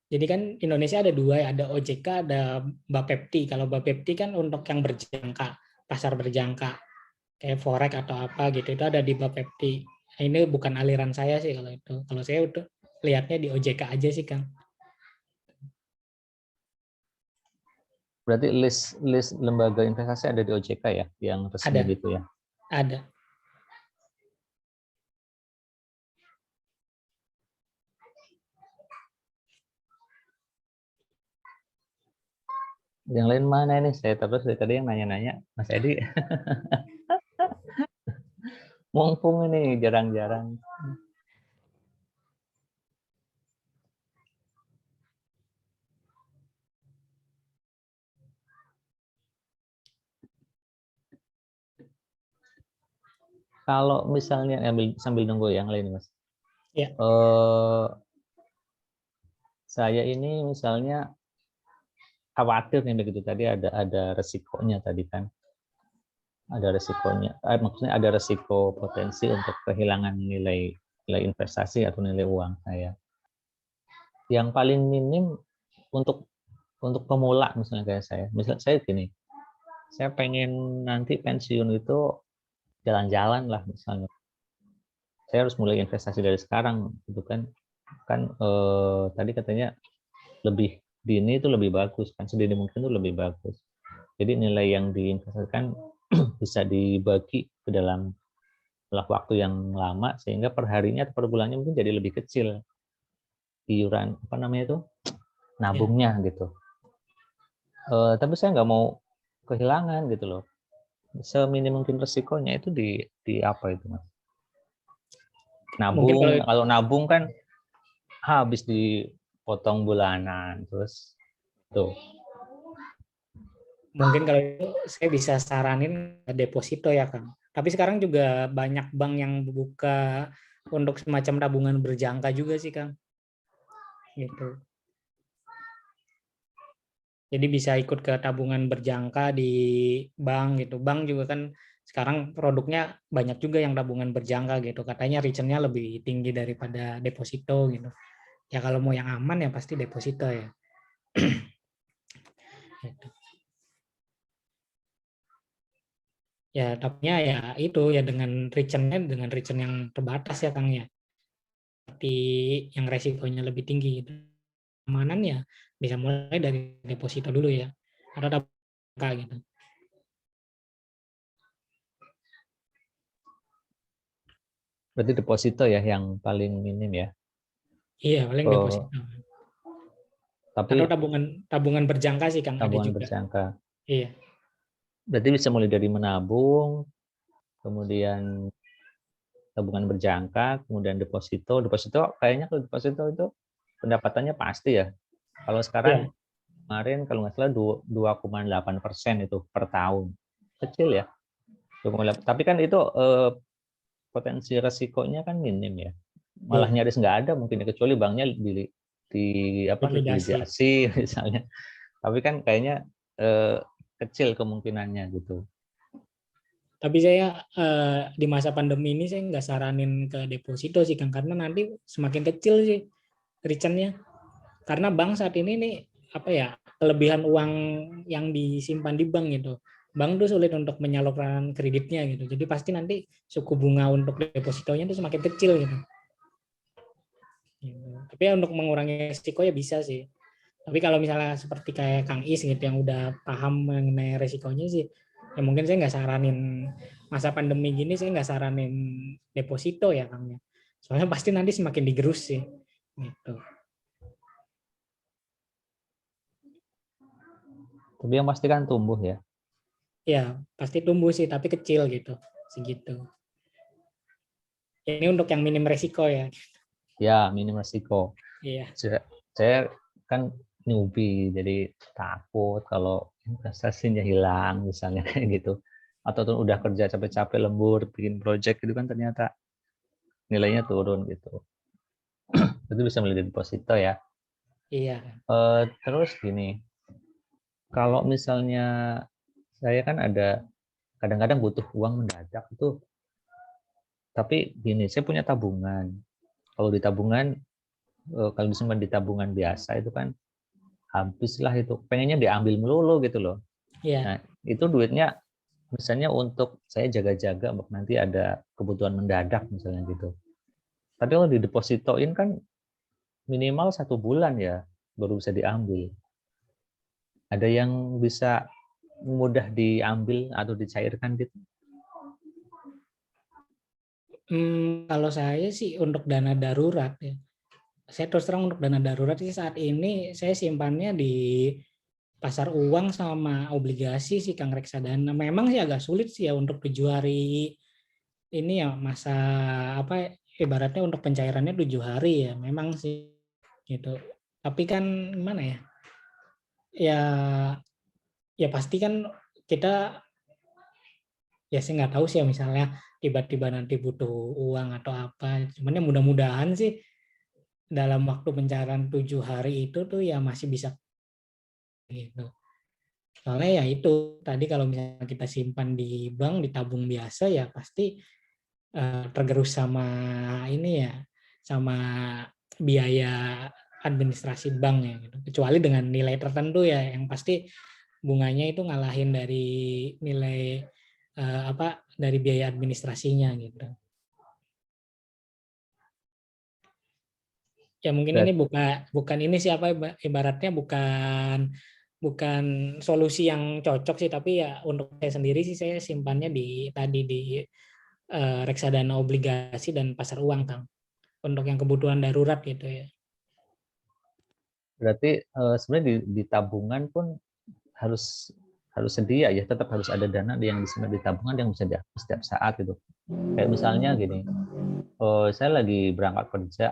Jadi kan Indonesia ada dua ya, ada OJK, ada Bapepti. Kalau Bapepti kan untuk yang berjangka, pasar berjangka, kayak forex atau apa gitu, itu ada di Bapepti. Nah, ini bukan aliran saya sih kalau itu. Kalau saya udah lihatnya di OJK aja sih Kang. Berarti list list lembaga investasi ada di OJK ya, yang resmi Ada, gitu ya. ada. Yang lain mana ini? Saya terus dari tadi yang nanya-nanya, Mas Edi. Mumpung ini jarang-jarang. Kalau misalnya sambil nunggu yang lain, Mas. Ya, Eh, saya ini misalnya khawatir nih begitu tadi ada resikonya tadi kan. Ada resikonya. Maksudnya ada resiko potensi untuk kehilangan nilai investasi atau nilai uang saya. Yang paling minim untuk pemula misalnya kayak saya. Misalnya saya gini, saya pengen nanti pensiun itu jalan-jalan lah misalnya. Saya harus mulai investasi dari sekarang gitu kan. Kan tadi katanya lebih dini itu lebih bagus kan, sedini mungkin itu lebih bagus. Jadi nilai yang diinvestasikan bisa dibagi ke dalam waktu yang lama sehingga per harinya atau per bulannya mungkin jadi lebih kecil iuran apa namanya itu ya. nabungnya gitu. Tapi saya nggak mau kehilangan gitu loh. Seminim mungkin resikonya itu di apa itu Mas? Mungkin kalau Kalau nabung kan habis dipotong bulanan terus tuh. Mungkin kalau itu saya bisa saranin deposito ya Kang. Tapi sekarang juga banyak bank yang buka untuk semacam tabungan berjangka juga sih, Kang. Gitu. Jadi bisa ikut ke tabungan berjangka di bank gitu. Bank juga kan sekarang produknya banyak juga yang tabungan berjangka gitu. Katanya return-nya lebih tinggi daripada deposito gitu. Ya kalau mau yang aman ya pasti deposito ya. Gitu. Ya tapi ya itu ya dengan return yang terbatas ya Kang ya. Seperti yang resikonya lebih tinggi gitu. Amanan ya bisa mulai dari deposito dulu ya. Atau tabungan gitu. Berarti deposito ya yang paling minim ya. Iya, paling Oh, deposito. Atau tapi tabungan berjangka sih Kang ada tabungan juga. berjangka. Iya. Berarti bisa mulai dari menabung, kemudian tabungan berjangka, kemudian deposito. Deposito kayaknya kalau deposito itu pendapatannya pasti ya. Kalau sekarang Iya. kemarin kalau nggak salah 2,8% itu per tahun. Kecil ya. 2,8. Tapi kan itu potensi resikonya kan minim ya. Malah Iya. nyaris nggak ada mungkin ya, kecuali banknya di apa Likuidasi. likuidasi misalnya. Tapi kan kayaknya kecil kemungkinannya gitu. Tapi saya di masa pandemi ini saya nggak saranin ke deposito sih Kang karena nanti semakin kecil sih return-nya. Karena bank saat ini nih apa ya kelebihan uang yang disimpan di bank gitu. Bank tuh sulit untuk menyalurkan kreditnya gitu. Jadi pasti nanti suku bunga untuk depositonya itu semakin kecil gitu. Gitu. Tapi ya untuk mengurangi risiko ya bisa sih. Tapi kalau misalnya seperti kayak Kang Is gitu yang udah paham mengenai resikonya sih, ya mungkin saya nggak saranin masa pandemi gini saya nggak saranin deposito ya Kang ya. Soalnya pasti nanti semakin digerus sih. Gitu. Tapi yang pasti kan tumbuh ya. Ya pasti tumbuh sih tapi kecil gitu, segitu. Ini untuk yang minim resiko ya. Ya, minim resiko. Iya. Saya kan newbie, jadi takut kalau investasinya hilang misalnya kayak gitu. Atau tuh udah kerja capek-capek lembur bikin project itu kan ternyata nilainya turun gitu. Itu bisa menjadi deposito ya. Iya. Terus gini, kalau misalnya saya kan ada kadang-kadang butuh uang mendadak itu, tapi gini, saya punya tabungan. Kalau di tabungan, kalau disimpan di tabungan biasa itu kan habislah itu, pengennya diambil melulu gitu loh. Iya. Nah, itu duitnya misalnya untuk saya jaga-jaga nanti ada kebutuhan mendadak misalnya gitu. Tapi kalau didepositoin kan minimal 1 bulan ya baru bisa diambil. Ada yang bisa mudah diambil atau dicairkan gitu? Kalau saya sih untuk dana darurat ya. Saya terus terang untuk dana darurat sih saat ini saya simpannya di pasar uang sama obligasi sih Kang Reksadana. Memang sih agak sulit sih ya untuk 7 hari ini ya masa apa ibaratnya untuk pencairannya 7 hari ya. Memang sih gitu. Tapi kan gimana ya? Ya ya pasti kan kita ya saya nggak tahu sih ya misalnya tiba-tiba nanti butuh uang atau apa. Cuman ya mudah-mudahan sih dalam waktu pencairan 7 hari itu tuh ya masih bisa gitu. Soalnya ya itu tadi kalau misalnya kita simpan di bank, di tabung biasa ya pasti tergerus sama ini ya, sama biaya administrasi bank ya gitu. Kecuali dengan nilai tertentu ya yang pasti bunganya itu ngalahin dari nilai apa dari biaya administrasinya gitu. Ya mungkin ini bukan ini siapa ibaratnya bukan bukan solusi yang cocok sih tapi ya untuk saya sendiri sih saya simpannya di tadi di reksadana obligasi dan pasar uang Kang untuk yang kebutuhan darurat gitu ya. Berarti sebenarnya di tabungan pun harus harus sedia ya, tetap harus ada dana yang disimpan di tabungan yang bisa diakses setiap saat gitu. Kayak misalnya gini, saya lagi berangkat kerja,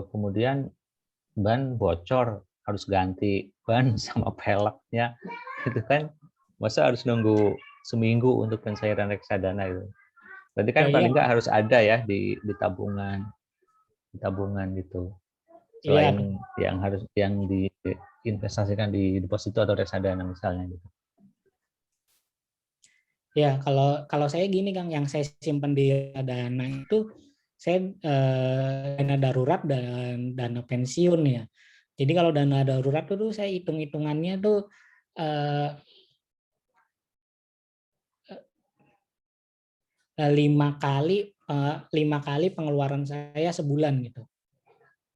kemudian ban bocor, harus ganti ban sama peleknya, itu kan masa harus nunggu seminggu untuk pencairan reksadana itu. Berarti Ya kan iya, paling nggak harus ada ya di tabungan gitu. iya. Selain yang harus yang diinvestasikan di deposito atau reksadana misalnya gitu. Ya, kalau saya gini Kang, yang saya simpan di dana itu saya dana darurat dan dana pensiun ya. Jadi kalau dana darurat itu saya hitung-hitungannya tuh eh, 5 kali pengeluaran saya sebulan gitu.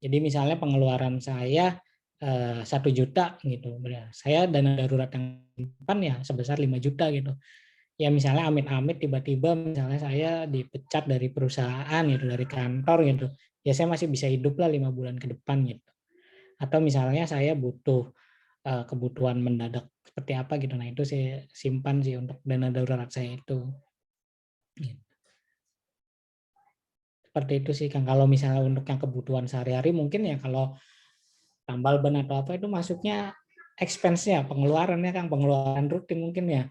Jadi misalnya pengeluaran saya 1 juta gitu, saya dana darurat yang simpan ya sebesar 5 juta gitu. Ya misalnya amit-amit tiba-tiba misalnya saya dipecat dari perusahaan gitu, dari kantor gitu, ya saya masih bisa hidup lah 5 bulan ke depan gitu. Atau misalnya saya butuh kebutuhan mendadak seperti apa gitu, nah itu saya simpan sih untuk dana darurat saya itu. Seperti itu sih Kang. Kalau misalnya untuk yang kebutuhan sehari-hari mungkin ya kalau tambal ban atau apa itu masuknya expense-nya, pengeluarannya Kang, pengeluaran rutin mungkin ya.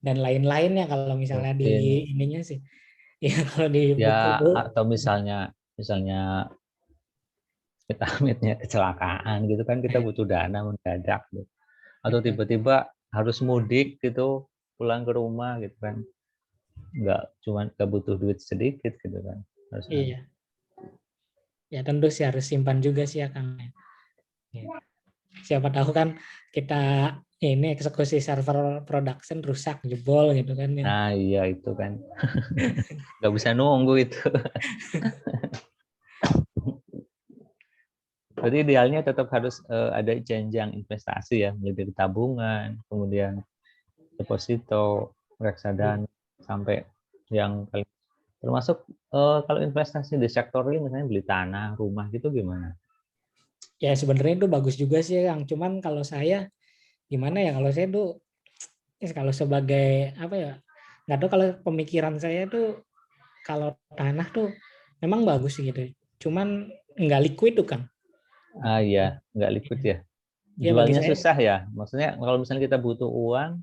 Dan lain-lainnya kalau misalnya di Mungkin ininya sih. Ya kalau di ya buku. atau misalnya amit-amitnya kecelakaan gitu kan kita butuh dana mendadak gitu. Atau tiba-tiba harus mudik gitu pulang ke rumah gitu kan nggak butuh duit sedikit gitu kan harus ada. Iya, ya tentu sih harus simpan juga sih ya Kang. Ya. Siapa tahu kan kita ini eksekusi server production rusak jebol gitu kan ya. Nah iya itu kan nggak bisa nunggu itu. Berarti idealnya tetap harus ada jenjang investasi ya mulai dari tabungan kemudian deposito reksadana sampai yang termasuk kalau investasi di sektor real misalnya beli tanah rumah gitu gimana? Ya sebenarnya itu bagus juga sih Kang. Cuman kalau saya gimana ya, kalau saya tuh kalau sebagai apa ya, nggak tahu, kalau pemikiran saya tuh kalau tanah tuh memang bagus gitu, cuman nggak liquid tuh Kang. Ah iya nggak liquid ya. Ya bagi Jualnya saya susah ya. Maksudnya kalau misalnya kita butuh uang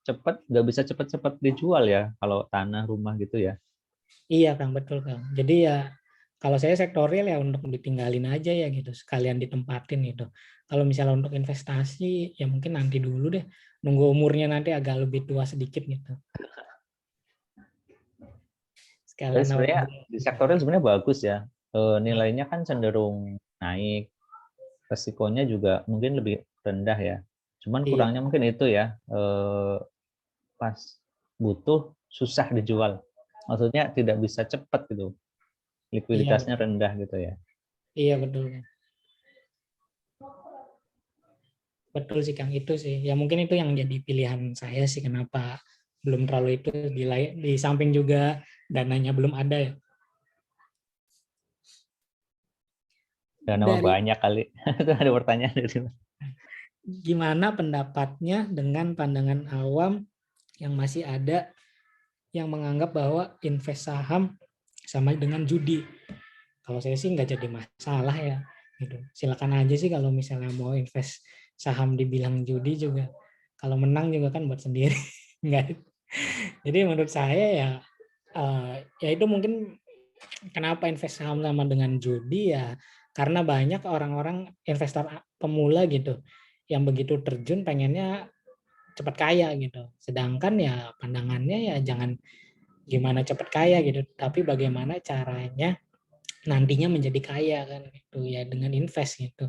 cepat nggak bisa cepat-cepat dijual ya kalau tanah rumah gitu ya. iya Kang, betul Kang. Jadi ya kalau saya sektorial ya untuk ditinggalin aja ya gitu, sekalian ditempatin gitu. Kalau misalnya untuk investasi ya mungkin nanti dulu deh, nunggu umurnya nanti agak lebih tua sedikit gitu. Tapi Sekalian sebenarnya nabung. di sektor real sebenarnya bagus ya. Nilainya kan cenderung naik, resikonya juga mungkin lebih rendah ya. Cuman Iya, kurangnya mungkin itu ya, pas butuh susah dijual. Maksudnya tidak bisa cepat gitu, iya likuiditasnya betul. rendah gitu ya. Iya betul. Betul sih Kang, itu sih. Ya mungkin itu yang jadi pilihan saya sih kenapa belum terlalu itu di samping juga dananya belum ada ya. Dan nama Dari banyak kali. Itu ada pertanyaan dari gimana pendapatnya dengan pandangan awam yang masih ada yang menganggap bahwa invest saham sama dengan judi. Kalau saya sih nggak jadi masalah ya. Gitu. Silakan aja sih kalau misalnya mau invest saham dibilang judi juga. Kalau menang juga kan buat sendiri. Nggak. Jadi menurut saya ya ya itu mungkin kenapa invest saham sama dengan judi ya karena banyak orang-orang investor pemula gitu yang begitu terjun pengennya cepat kaya gitu. Sedangkan ya pandangannya ya jangan gimana cepat kaya gitu, tapi bagaimana caranya nantinya menjadi kaya kan gitu ya dengan invest gitu.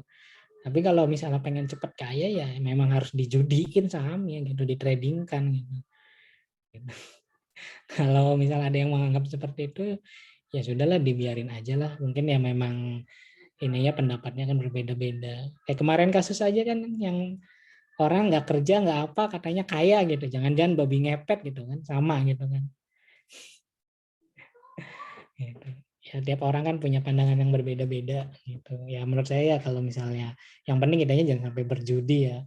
Tapi kalau misalnya pengen cepat kaya ya memang harus dijudiin sahamnya gitu, ditradingkan gitu. Kalau misalnya ada yang menganggap seperti itu, ya sudahlah dibiarin aja lah. Mungkin ya memang ininya pendapatnya kan berbeda-beda. Kayak kemarin kasus aja kan yang orang nggak kerja nggak apa katanya kaya gitu. Jangan-jangan babi ngepet gitu kan, sama gitu kan. Gitu. Ya tiap orang kan punya pandangan yang berbeda-beda gitu. Ya menurut saya ya kalau misalnya yang penting kitanya jangan sampai berjudi ya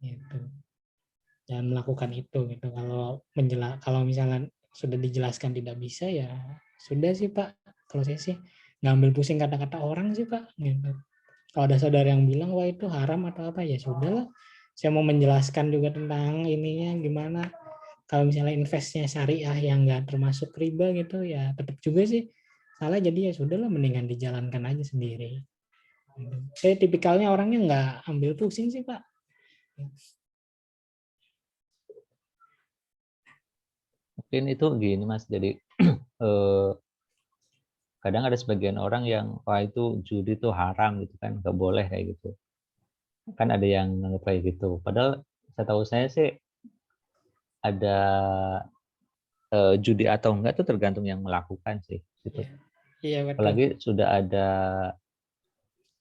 gitu. Jangan melakukan itu gitu. Kalau misalnya sudah dijelaskan tidak bisa ya sudah sih Pak. Kalau saya sih ngambil pusing kata-kata orang sih Pak gitu. Kalau ada saudara yang bilang wah itu haram atau apa ya sudahlah. Saya mau menjelaskan juga tentang ininya gimana. kalau misalnya investnya syariah yang nggak termasuk riba gitu ya tetap juga sih salah, jadi ya sudahlah mendingan dijalankan aja sendiri. Saya tipikalnya orangnya nggak ambil pusing sih Pak. Mungkin itu gini Mas, jadi eh, kadang ada sebagian orang yang wah itu judi itu haram gitu kan, nggak boleh kayak gitu. Kan ada yang nganggap kayak gitu. Padahal setahu saya sih ada judi atau enggak itu tergantung yang melakukan sih gitu. Iya, iya betul. Apalagi sudah ada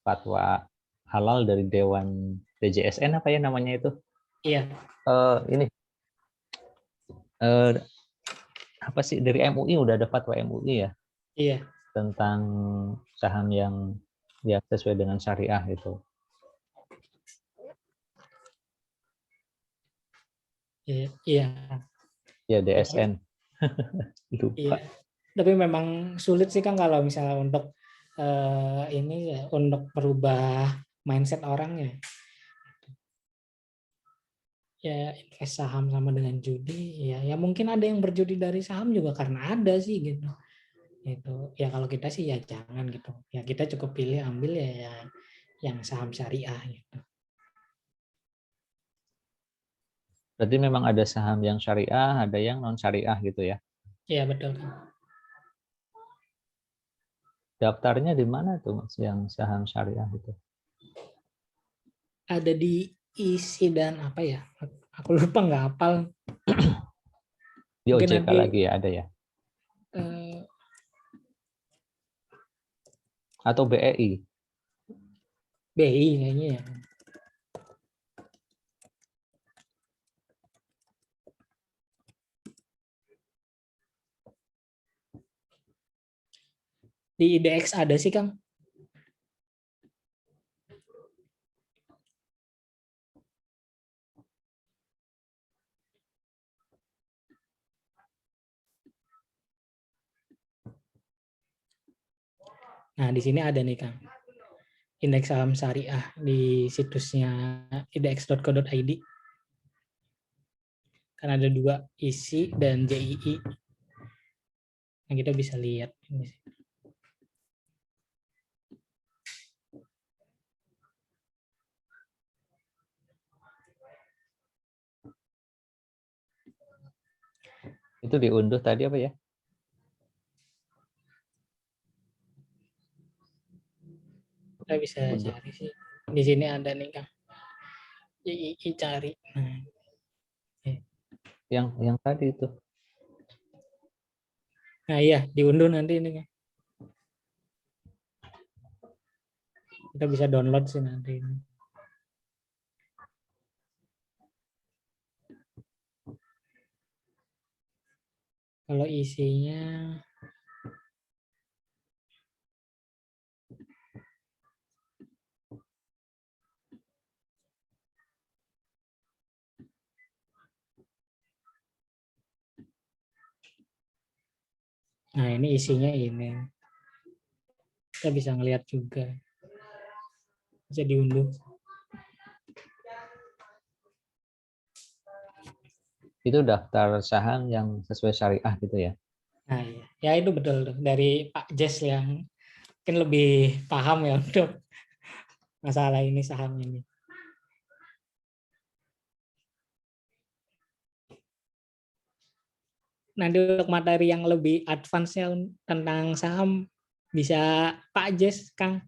fatwa halal dari Dewan DJSN apa ya namanya itu? Iya, Ini eh, apa sih dari MUI udah ada fatwa MUI ya iya, tentang saham yang ya sesuai dengan syariah itu. iya, iya. Ya Ya, tapi, DSN iya. lupa. Tapi memang sulit sih kan kalau misalnya untuk ini ya untuk merubah mindset orangnya. Ya invest saham sama dengan judi ya ya mungkin ada yang berjudi dari saham juga karena ada sih gitu itu ya kalau kita sih ya jangan gitu ya kita cukup pilih ambil ya yang saham syariah gitu. Berarti memang ada saham yang syariah, ada yang non syariah gitu ya. Iya betul kan. Daftarnya di mana tuh Mas yang saham syariah itu? Ada di isi dan apa ya aku lupa nggak hafal, Di mungkin OJK nanti lagi ya ada ya. eh, Atau BEI. BI kayaknya ya. Di IDX ada sih Kang. Nah di sini ada nih Kang indeks saham syariah di situsnya idx.co.id kan ada dua isi dan JII. Nah, kita bisa lihat ini. Itu diunduh tadi apa ya? Kita bisa Unduh. cari sih. Di sini ada nih Kang. JII cari. Nah, Yang tadi itu. nah iya, diunduh nanti ini Kang. Kita bisa download sih nanti ini. Kalau isinya nah ini isinya ini. Kita bisa ngelihat juga. Bisa diunduh. Itu daftar saham yang sesuai syariah gitu ya. Nah, iya. Ya itu betul tuh dari Pak Jess yang mungkin lebih paham ya untuk masalah ini saham ini. Nanti untuk materi yang lebih advance-nya tentang saham bisa Pak Jess, Kang.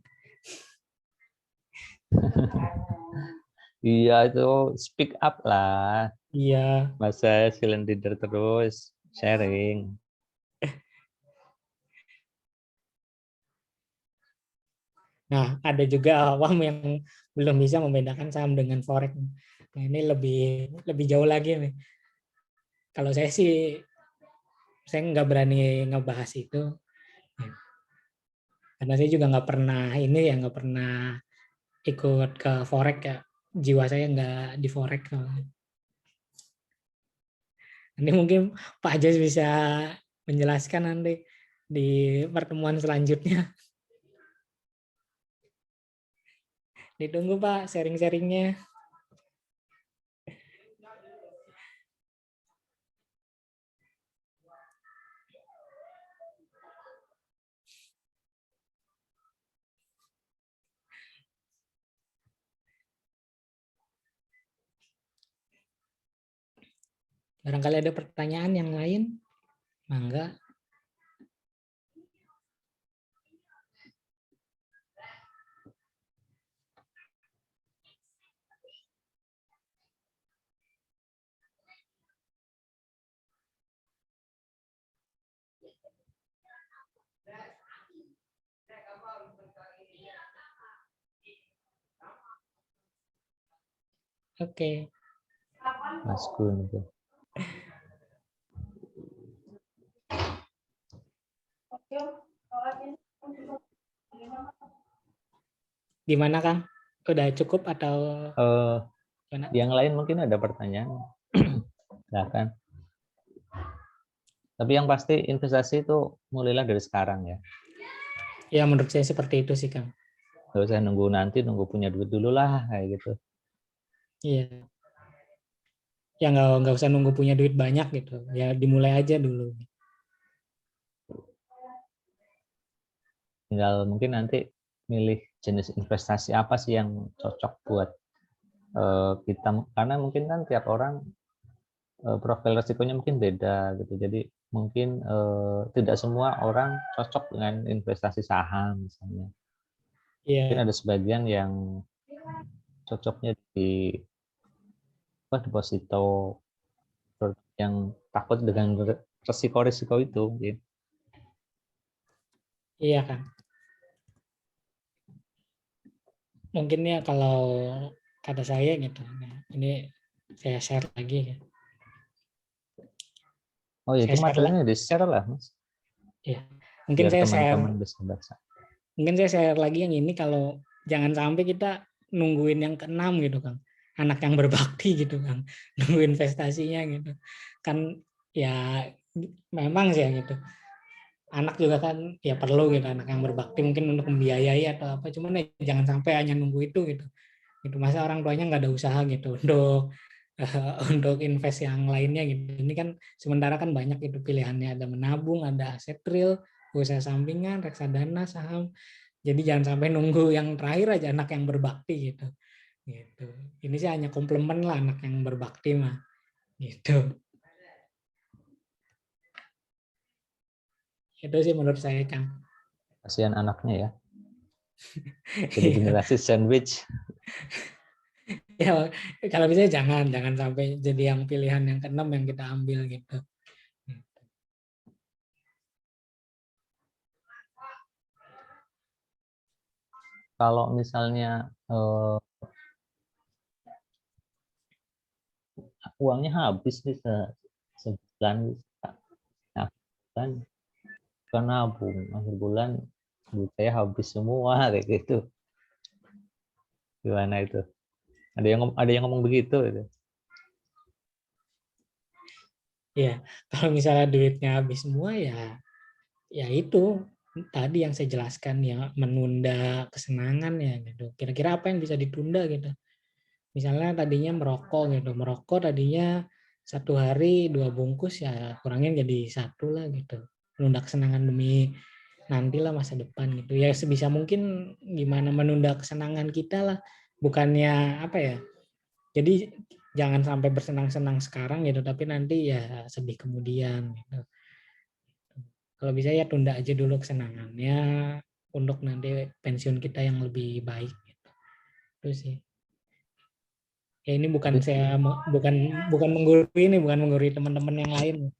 Iya itu speak up lah. Iya. Masa silent leader terus sharing. Nah, ada juga awam yang belum bisa membedakan saham dengan forex. Nah, ini lebih lebih jauh lagi nih. Kalau saya nggak berani ngebahas itu, karena saya juga nggak pernah ini ya nggak pernah ikut ke forex ya. Jiwa saya nggak di forex. Nanti mungkin Pak Jas bisa menjelaskan nanti di pertemuan selanjutnya. Ditunggu Pak sharing-sharingnya. Barangkali ada pertanyaan yang lain, mangga. Oke. Mas Gun itu. Gimana Kang? Udah cukup atau gimana? Yang lain mungkin ada pertanyaan, silakan. Tapi yang pasti investasi itu mulailah dari sekarang ya. Ya menurut saya seperti itu sih Kang. Gak usah nunggu nanti, nunggu punya duit dulu lah kayak gitu. Iya. Ya nggak usah nunggu punya duit banyak gitu. Ya dimulai aja dulu. Tinggal mungkin nanti milih jenis investasi apa sih yang cocok buat kita, karena mungkin kan tiap orang profil resikonya mungkin beda gitu. Jadi mungkin tidak semua orang cocok dengan investasi saham misalnya. Mungkin Iya. ada sebagian yang cocoknya di deposito, yang takut dengan resiko-resiko itu. Gitu. Iya Kang. Mungkin ya kalau kata saya gitu. Nah, ini saya share lagi ya. Oh ya, Saya itu share lah. materinya di-share lah, Mas. Ya. Mungkin Biar saya share teman-teman bisa baca. Mungkin saya share lagi yang ini, kalau jangan sampai kita nungguin yang keenam gitu Kang. Anak yang berbakti gitu Kang. Nunggu investasinya gitu. Kan ya memang sih ya gitu. Anak juga kan ya perlu gitu, anak yang berbakti mungkin untuk membiayai atau apa, cuman ya jangan sampai hanya nunggu itu gitu. Gitu masa orang tuanya nggak ada usaha gitu untuk untuk invest yang lainnya gitu. Ini kan sementara kan banyak itu pilihannya, ada menabung, ada aset real, usaha sampingan, reksadana, saham. Jadi jangan sampai nunggu yang terakhir aja anak yang berbakti gitu. Gitu. Ini sih hanya komplement lah anak yang berbakti mah. Gitu. Itu sih menurut saya Kang. Kasihan anaknya ya. Jadi generasi sandwich. Ya kalau bisa jangan sampai jadi yang pilihan yang keenam yang kita ambil gitu. Kalau misalnya uangnya habis nih sebulan, kan karena nabung akhir bulan duit saya habis semua kayak gitu, gimana itu? Ada yang ngomong begitu gitu. Ya, kalau misalnya duitnya habis semua ya itu tadi yang saya jelaskan ya, menunda kesenangan ya gitu. Kira-kira apa yang bisa ditunda gitu. Misalnya tadinya merokok gitu, merokok tadinya satu hari 2 bungkus ya kurangin jadi satu lah gitu. Menunda kesenangan demi nantilah masa depan gitu. Ya sebisa mungkin gimana menunda kesenangan kita lah. Bukannya apa ya. Jadi jangan sampai bersenang-senang sekarang gitu, tapi nanti ya sedih kemudian gitu. Kalau bisa ya tunda aja dulu kesenangannya untuk nanti pensiun kita yang lebih baik gitu. Itu sih. Ya ini bukan Berarti, saya bukan bukan menggurui ini, bukan menggurui teman-teman yang lain.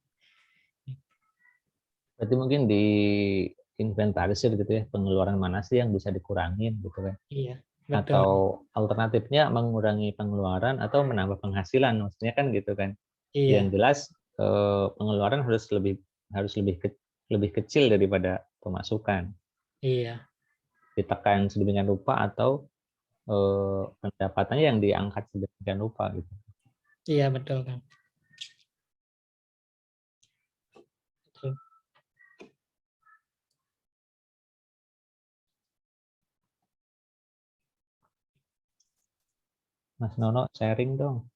berarti mungkin di inventarisir gitu ya, pengeluaran mana sih yang bisa dikurangin gitu kan, Iya, betul. atau alternatifnya mengurangi pengeluaran atau menambah penghasilan, maksudnya kan gitu kan. Yang Iya, jelas pengeluaran harus lebih kecil daripada pemasukan, iya, ditekan sedemikian rupa, atau pendapatannya yang diangkat sedemikian rupa gitu. iya betul kan. Betul. Mas Nono sharing dong.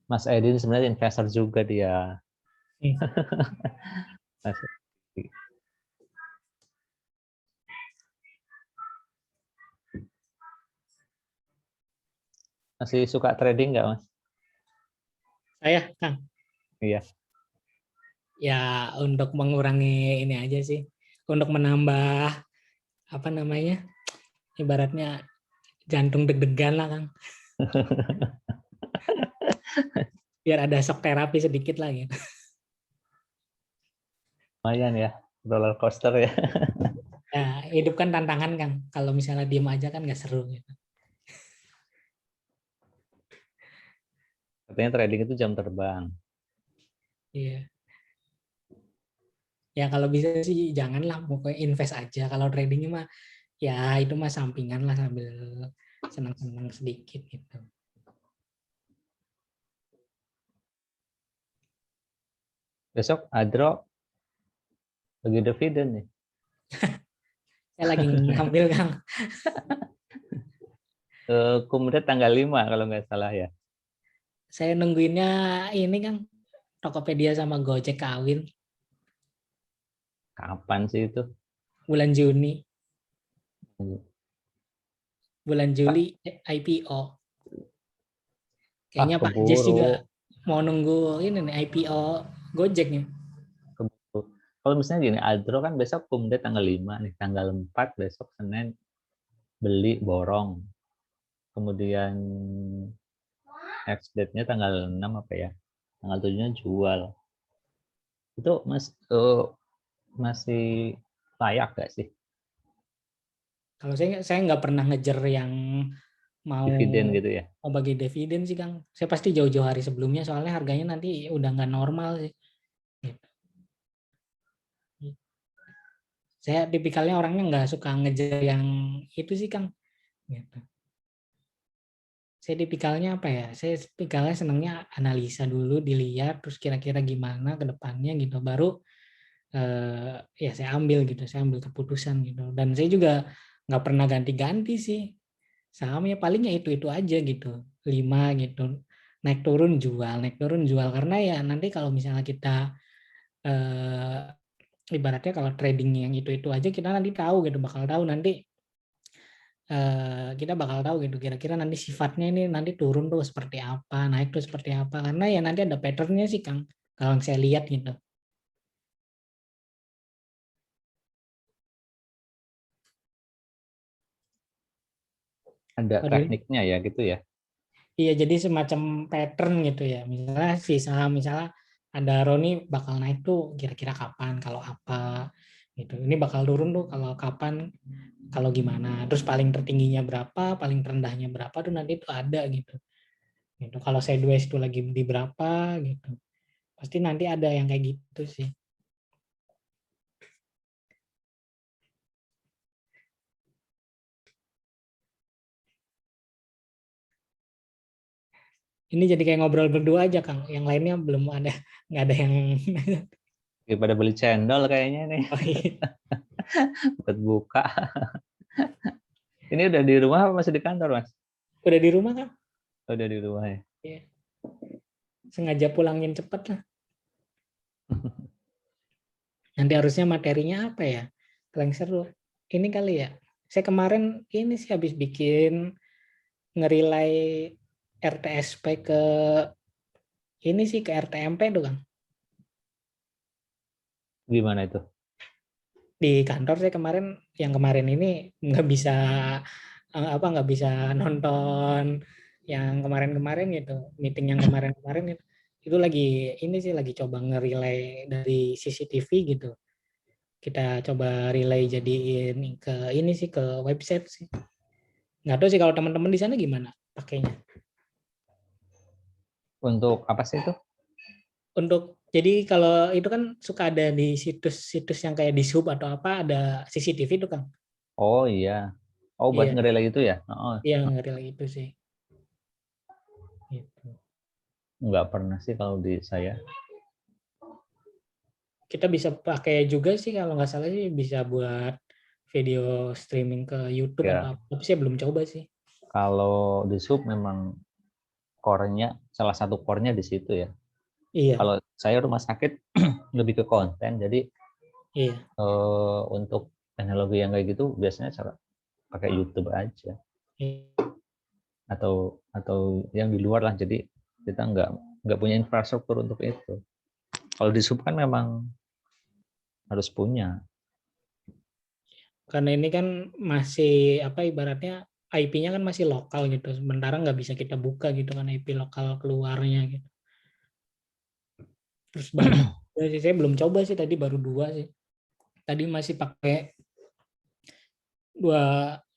Mas Edin sebenarnya investor juga dia. Hmm. Mas Masih suka trading nggak, Mas? Saya, Kang, Iya. ya untuk mengurangi ini aja sih, untuk menambah apa namanya, ibaratnya jantung deg-degan lah, Kang, biar ada shock terapi sedikit lah gitu. Lumayan ya, roller coaster ya. Ya, hidup kan tantangan, Kang. Kalau misalnya diem aja kan nggak seru gitu. Katanya trading itu jam terbang. Iya. Ya kalau bisa sih janganlah, pokoknya invest aja. Kalau tradingnya mah ya itu mah sampingan lah sambil senang-senang sedikit gitu. Besok Adro bagi dividen nih. Saya lagi ngambil, Kang. Kemudian tanggal 5 kalau nggak salah ya. Saya nungguinnya ini, Kang, Tokopedia sama Gojek kawin Kapan sih itu? bulan Juni, bulan Pak, Juli IPO. ah Kayaknya Pak Jess juga keburu. mau nunggu ini nih IPO Gojek nih. Keburu. Kalau misalnya gini, Adro kan besok kemudian tanggal 5 nih, tanggal 4 besok Senin beli borong. Kemudian ex date-nya tanggal 6 apa ya? Tanggal 7-nya jual. Itu masih layak gak sih Kalau saya nggak pernah ngejar yang mau dividen gitu ya? mau bagi dividen sih, Kang. Saya pasti jauh-jauh hari sebelumnya soalnya harganya nanti udah nggak normal sih. Gitu. Saya tipikalnya orangnya nggak suka ngejar yang itu sih, Kang. Gitu. Saya tipikalnya apa ya? Saya tipikalnya senangnya analisa dulu, dilihat, terus kira-kira gimana ke depannya gitu. Baru ya saya ambil gitu, saya ambil keputusan gitu. Dan saya juga nggak pernah ganti-ganti sih. Sahamnya palingnya itu aja gitu. 5 gitu. Naik turun jual. Karena ya nanti kalau misalnya kita ibaratnya kalau trading yang itu aja kita nanti tahu gitu, bakal tahu nanti kita bakal tahu gitu kira-kira nanti sifatnya ini nanti turun tuh seperti apa, naik tuh seperti apa. Karena ya nanti ada patternnya sih, Kang. Kalau yang saya lihat gitu. Ada Waduh, tekniknya ya gitu ya? iya, jadi semacam pattern gitu ya. Misalnya si saham misalnya ada Roni bakal naik tuh kira-kira kapan, kalau apa gitu. Ini bakal turun tuh kalau kapan, kalau gimana. Terus paling tertingginya berapa, paling terendahnya berapa tuh nanti tuh ada gitu. Gitu. Kalau sideways itu lagi di berapa gitu. Pasti nanti ada yang kayak gitu sih. Ini jadi kayak ngobrol berdua aja, Kang. Yang lainnya belum ada, nggak ada yang. Daripada beli cendol kayaknya nih Oh, iya. buat buka. Ini udah di rumah apa masih di kantor, Mas? Udah di rumah, Kang? Oh, udah di rumah ya. Iya. Sengaja pulangin cepet lah. Nanti harusnya materinya apa ya? Paling seru. Ini kali ya. Saya kemarin ini sih habis bikin ngerilai RTSP ke ini sih ke RTMP tuh, Kang. Gimana itu? Di kantor saya kemarin, yang kemarin ini nggak bisa apa nggak bisa nonton yang kemarin-kemarin gitu, meeting yang kemarin-kemarin itu lagi ini sih lagi coba ngerilai dari CCTV gitu. Kita coba relay jadiin ke ini sih ke website sih. Nggak tahu sih kalau teman-teman di sana gimana pakainya. Untuk apa sih itu? Untuk jadi kalau itu kan suka ada di situs-situs yang kayak di Sub atau apa ada CCTV itu, Kang. Oh iya. Oh, buat Iya, ngerelay itu ya? Oh, iya ngerelay itu sih. Gitu. nggak pernah sih kalau di saya. Kita bisa pakai juga sih kalau nggak salah sih bisa buat video streaming ke YouTube atau Ya, apa. Tapi saya belum coba sih. kalau di sub memang core-nya, salah satu core-nya di situ ya. Iya, Kalau saya rumah sakit lebih ke konten, jadi iya. untuk teknologi yang kayak gitu biasanya cara pakai YouTube aja. Iya. atau yang di luar lah. Jadi kita nggak punya infrastruktur untuk itu. Kalau di sub kan memang harus punya. Karena ini kan masih apa ibaratnya IP-nya kan masih lokal gitu. Sementara nggak bisa kita buka gitu kan IP lokal keluarnya gitu. Terus banyak sih, saya belum coba sih, tadi baru 2 sih. Tadi masih pakai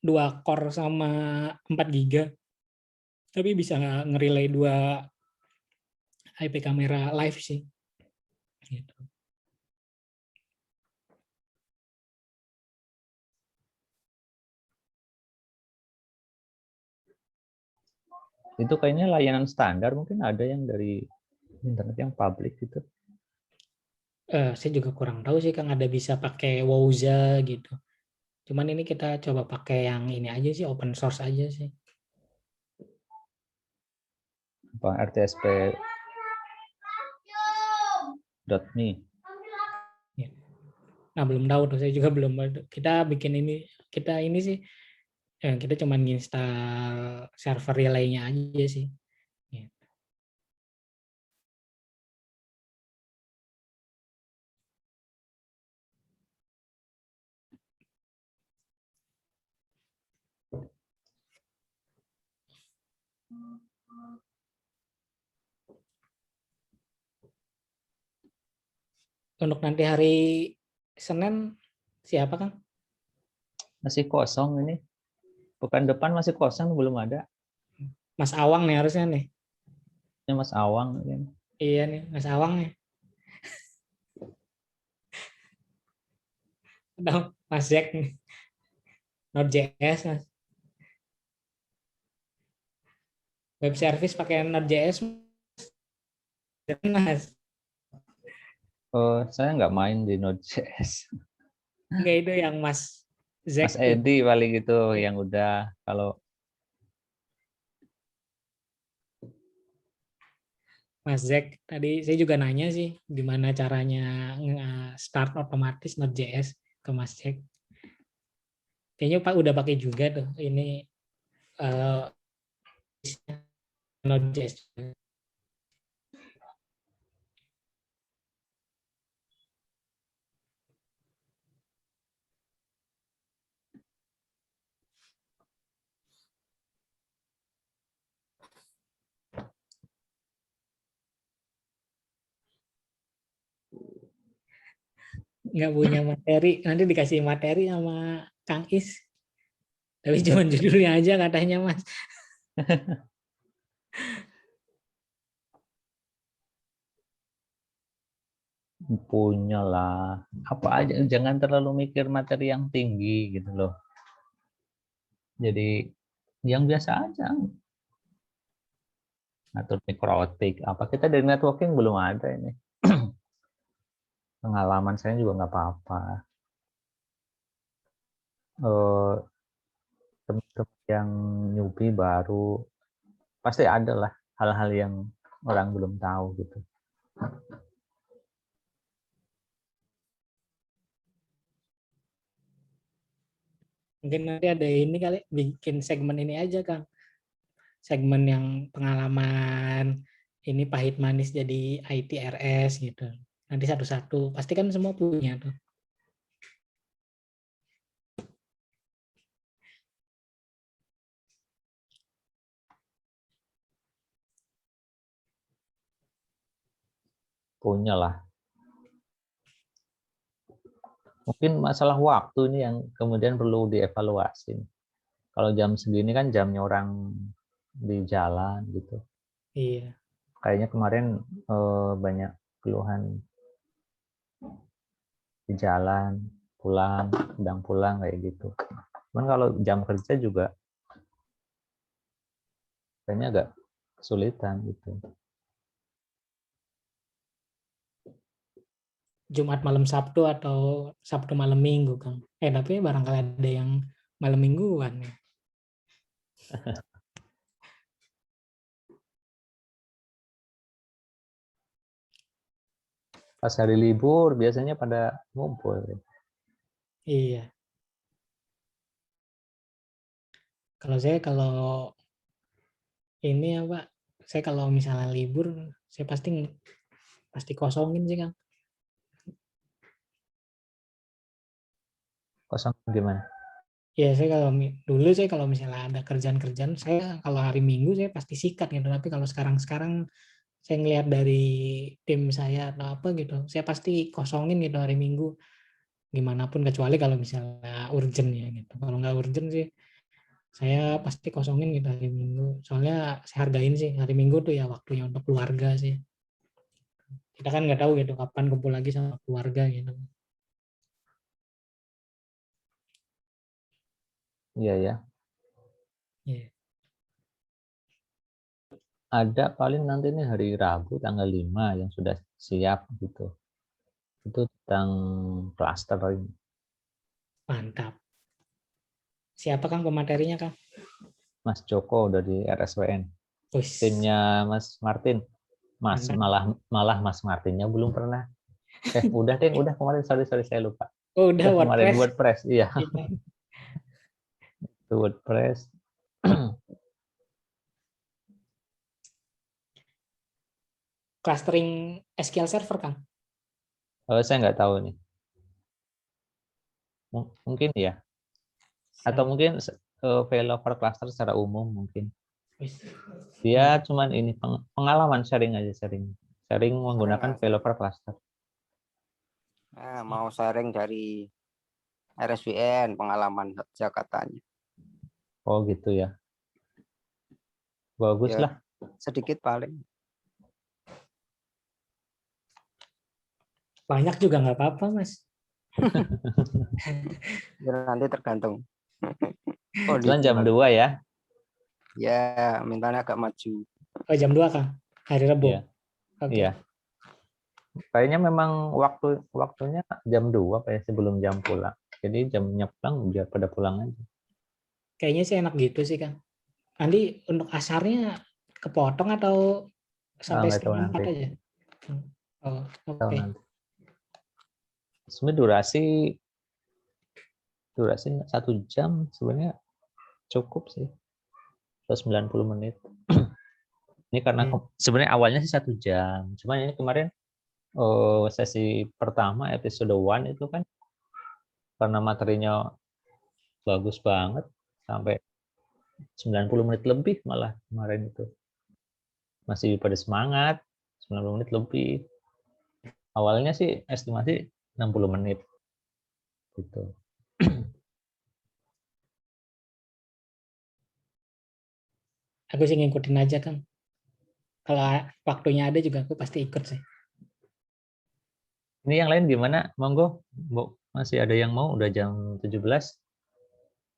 dua core sama 4 giga. Tapi bisa nge-relay 2 IP kamera live sih. Gitu. Itu kayaknya layanan standar, mungkin ada yang dari internet yang publik gitu. Saya juga kurang tahu sih Kang, ada bisa pakai Wowza gitu. Cuman ini kita coba pakai yang ini aja sih, open source aja sih. Apa rtsp.me. Ya. Nah belum tahu tuh, saya juga belum. Kita bikin ini sih, kita cuma nginstal server relay-nya aja sih. Gitu. Untuk nanti hari Senin siapa Kang? Masih kosong ini. Pekan depan masih kosong, belum ada. Mas Awang nih harusnya nih. Ini Mas Awang. Kan. Iya nih, Mas Awang nih. Mas Jack nih. Node.js Mas. Web service pakai Node.js Mas. Saya nggak main di Node.js. Enggak, itu yang Mas Zack Mas tuh. Edi paling itu yang udah. Kalau Mas Zack tadi saya juga nanya sih gimana caranya start otomatis Node.js ke Mas Zack. Kayaknya Pak udah pakai juga tuh ini uh, Node.js. Nggak punya materi, nanti dikasih materi sama Kang Is. Tapi cuma judulnya aja katanya Mas. punya lah. Apa aja, jangan terlalu mikir materi yang tinggi gitu loh. Jadi yang biasa aja. Atur mikrotik. Apa kita dari networking belum ada ini. Pengalaman saya juga nggak apa-apa. Teman-teman yang newbie baru pasti ada lah hal-hal yang orang belum tahu gitu. Mungkin nanti ada ini kali, bikin segmen ini aja Kang. Segmen yang pengalaman ini pahit manis jadi ITRS gitu. Nanti satu-satu, pasti kan semua punya tuh. Punya lah. Mungkin masalah waktu ini yang kemudian perlu dievaluasi. Kalau jam segini kan jamnya orang di jalan gitu. Iya. Kayaknya kemarin banyak keluhan di jalan, pulang, sedang pulang kayak gitu. Cuman kalau jam kerja juga kayaknya agak kesulitan gitu. Jumat malam Sabtu atau Sabtu malam Minggu Kang. Tapi barangkali ada yang malam mingguan ya. Pas hari libur biasanya pada ngumpul. Iya. Kalau saya ini ya Pak, saya kalau misalnya libur, saya pasti kosongin sih Kang. Kosong gimana? Ya saya dulu saya kalau misalnya ada kerjaan-kerjaan, saya kalau hari Minggu saya pasti sikat gitu. Tapi kalau sekarang saya ngelihat dari tim saya atau apa gitu, saya pasti kosongin gitu hari Minggu. Gimana pun kecuali kalau misalnya urgent ya gitu. Kalau nggak urgent sih, saya pasti kosongin gitu hari Minggu. Soalnya saya hargain sih hari Minggu tuh ya waktunya untuk keluarga sih. Kita kan nggak tahu gitu kapan kumpul lagi sama keluarga gitu. Iya ya. Iya. Ada paling nanti nih hari Rabu tanggal 5 yang sudah siap gitu. Itu tentang klaster ini. Mantap. Siapa Kang pematerinya Kang? Mas Joko dari RSWN. Wis, Timnya Mas Martin. Mas mantap. malah Mas Martinnya belum pernah. Udah deh, udah kemarin, sorry saya lupa. Oh, udah Udah kemarin WordPress. WordPress, iya. Kita Itu WordPress. clustering SQL Server Kang. Saya nggak tahu nih. Mungkin ya. Atau Sama. mungkin failover cluster secara umum mungkin. Wis, Dia mantap. cuman ini pengalaman, sharing aja, sharing Sharing menggunakan Mas. failover cluster. Mau sharing dari RSWN pengalaman saja katanya. Oh gitu ya, bagus Ya lah. sedikit paling. Banyak juga nggak apa-apa Mas. Ya, nanti tergantung Kebetulan kondisi. jam 2 ya. Ya mintanya agak maju. Oh, jam 2 Kang. Hari Rabu. Iya, Oke. iya. Kayaknya memang waktunya jam 2 kayak sebelum jam pulang. Jadi jamnya pulang biar pada pulang aja. Kayaknya sih enak gitu sih Kang. Nanti untuk asarnya kepotong atau sampai Nggak tahu setengah 4 nanti. aja? Oh, Tahu oke. nanti. Sebenarnya durasi 1 jam sebenarnya cukup sih. 90 menit. Ini karena sebenarnya awalnya sih 1 jam. Cuma ini kemarin sesi pertama episode 1 itu kan karena materinya bagus banget sampai 90 menit lebih malah kemarin itu. Masih pada semangat, 90 menit lebih. Awalnya sih estimasi 60 menit gitu. Aku sih ngikutin aja Kang. Kalau waktunya ada juga aku pasti ikut sih. Ini yang lain gimana? Monggo, Bu. Masih ada yang mau? Udah jam 17.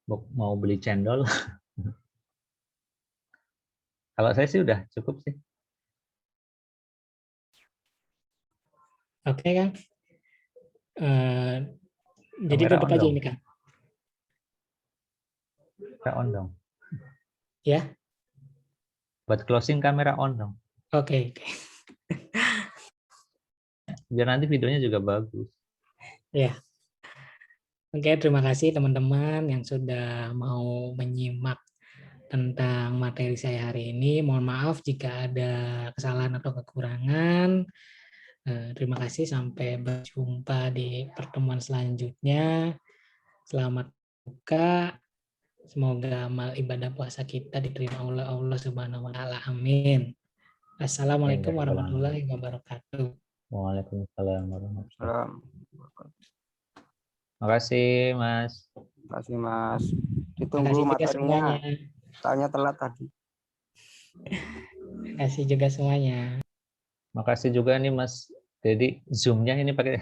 Bu, mau beli cendol. Kalau saya sih udah cukup sih. Oke Kang. Jadi Kamera tutup on aja dong. ini Kang. Kamera on dong. Ya. Buat closing kamera on dong. Oke. Biar nanti videonya juga bagus. Ya. Oke, terima kasih teman-teman yang sudah mau menyimak tentang materi saya hari ini. Mohon maaf jika ada kesalahan atau kekurangan. Terima kasih, sampai berjumpa di pertemuan selanjutnya. Selamat buka. Semoga amal ibadah puasa kita diterima oleh Allah Subhanahu wa taala. Amin. Assalamualaikum warahmatullahi wabarakatuh. Waalaikumsalam warahmatullahi Salam. Makasih, Mas. Terima kasih Mas. Terima Ditunggu kasih juga materinya. semuanya. Soalnya telat tadi. Terima kasih juga semuanya. Makasih juga nih Mas. Jadi Zoom-nya ini pakai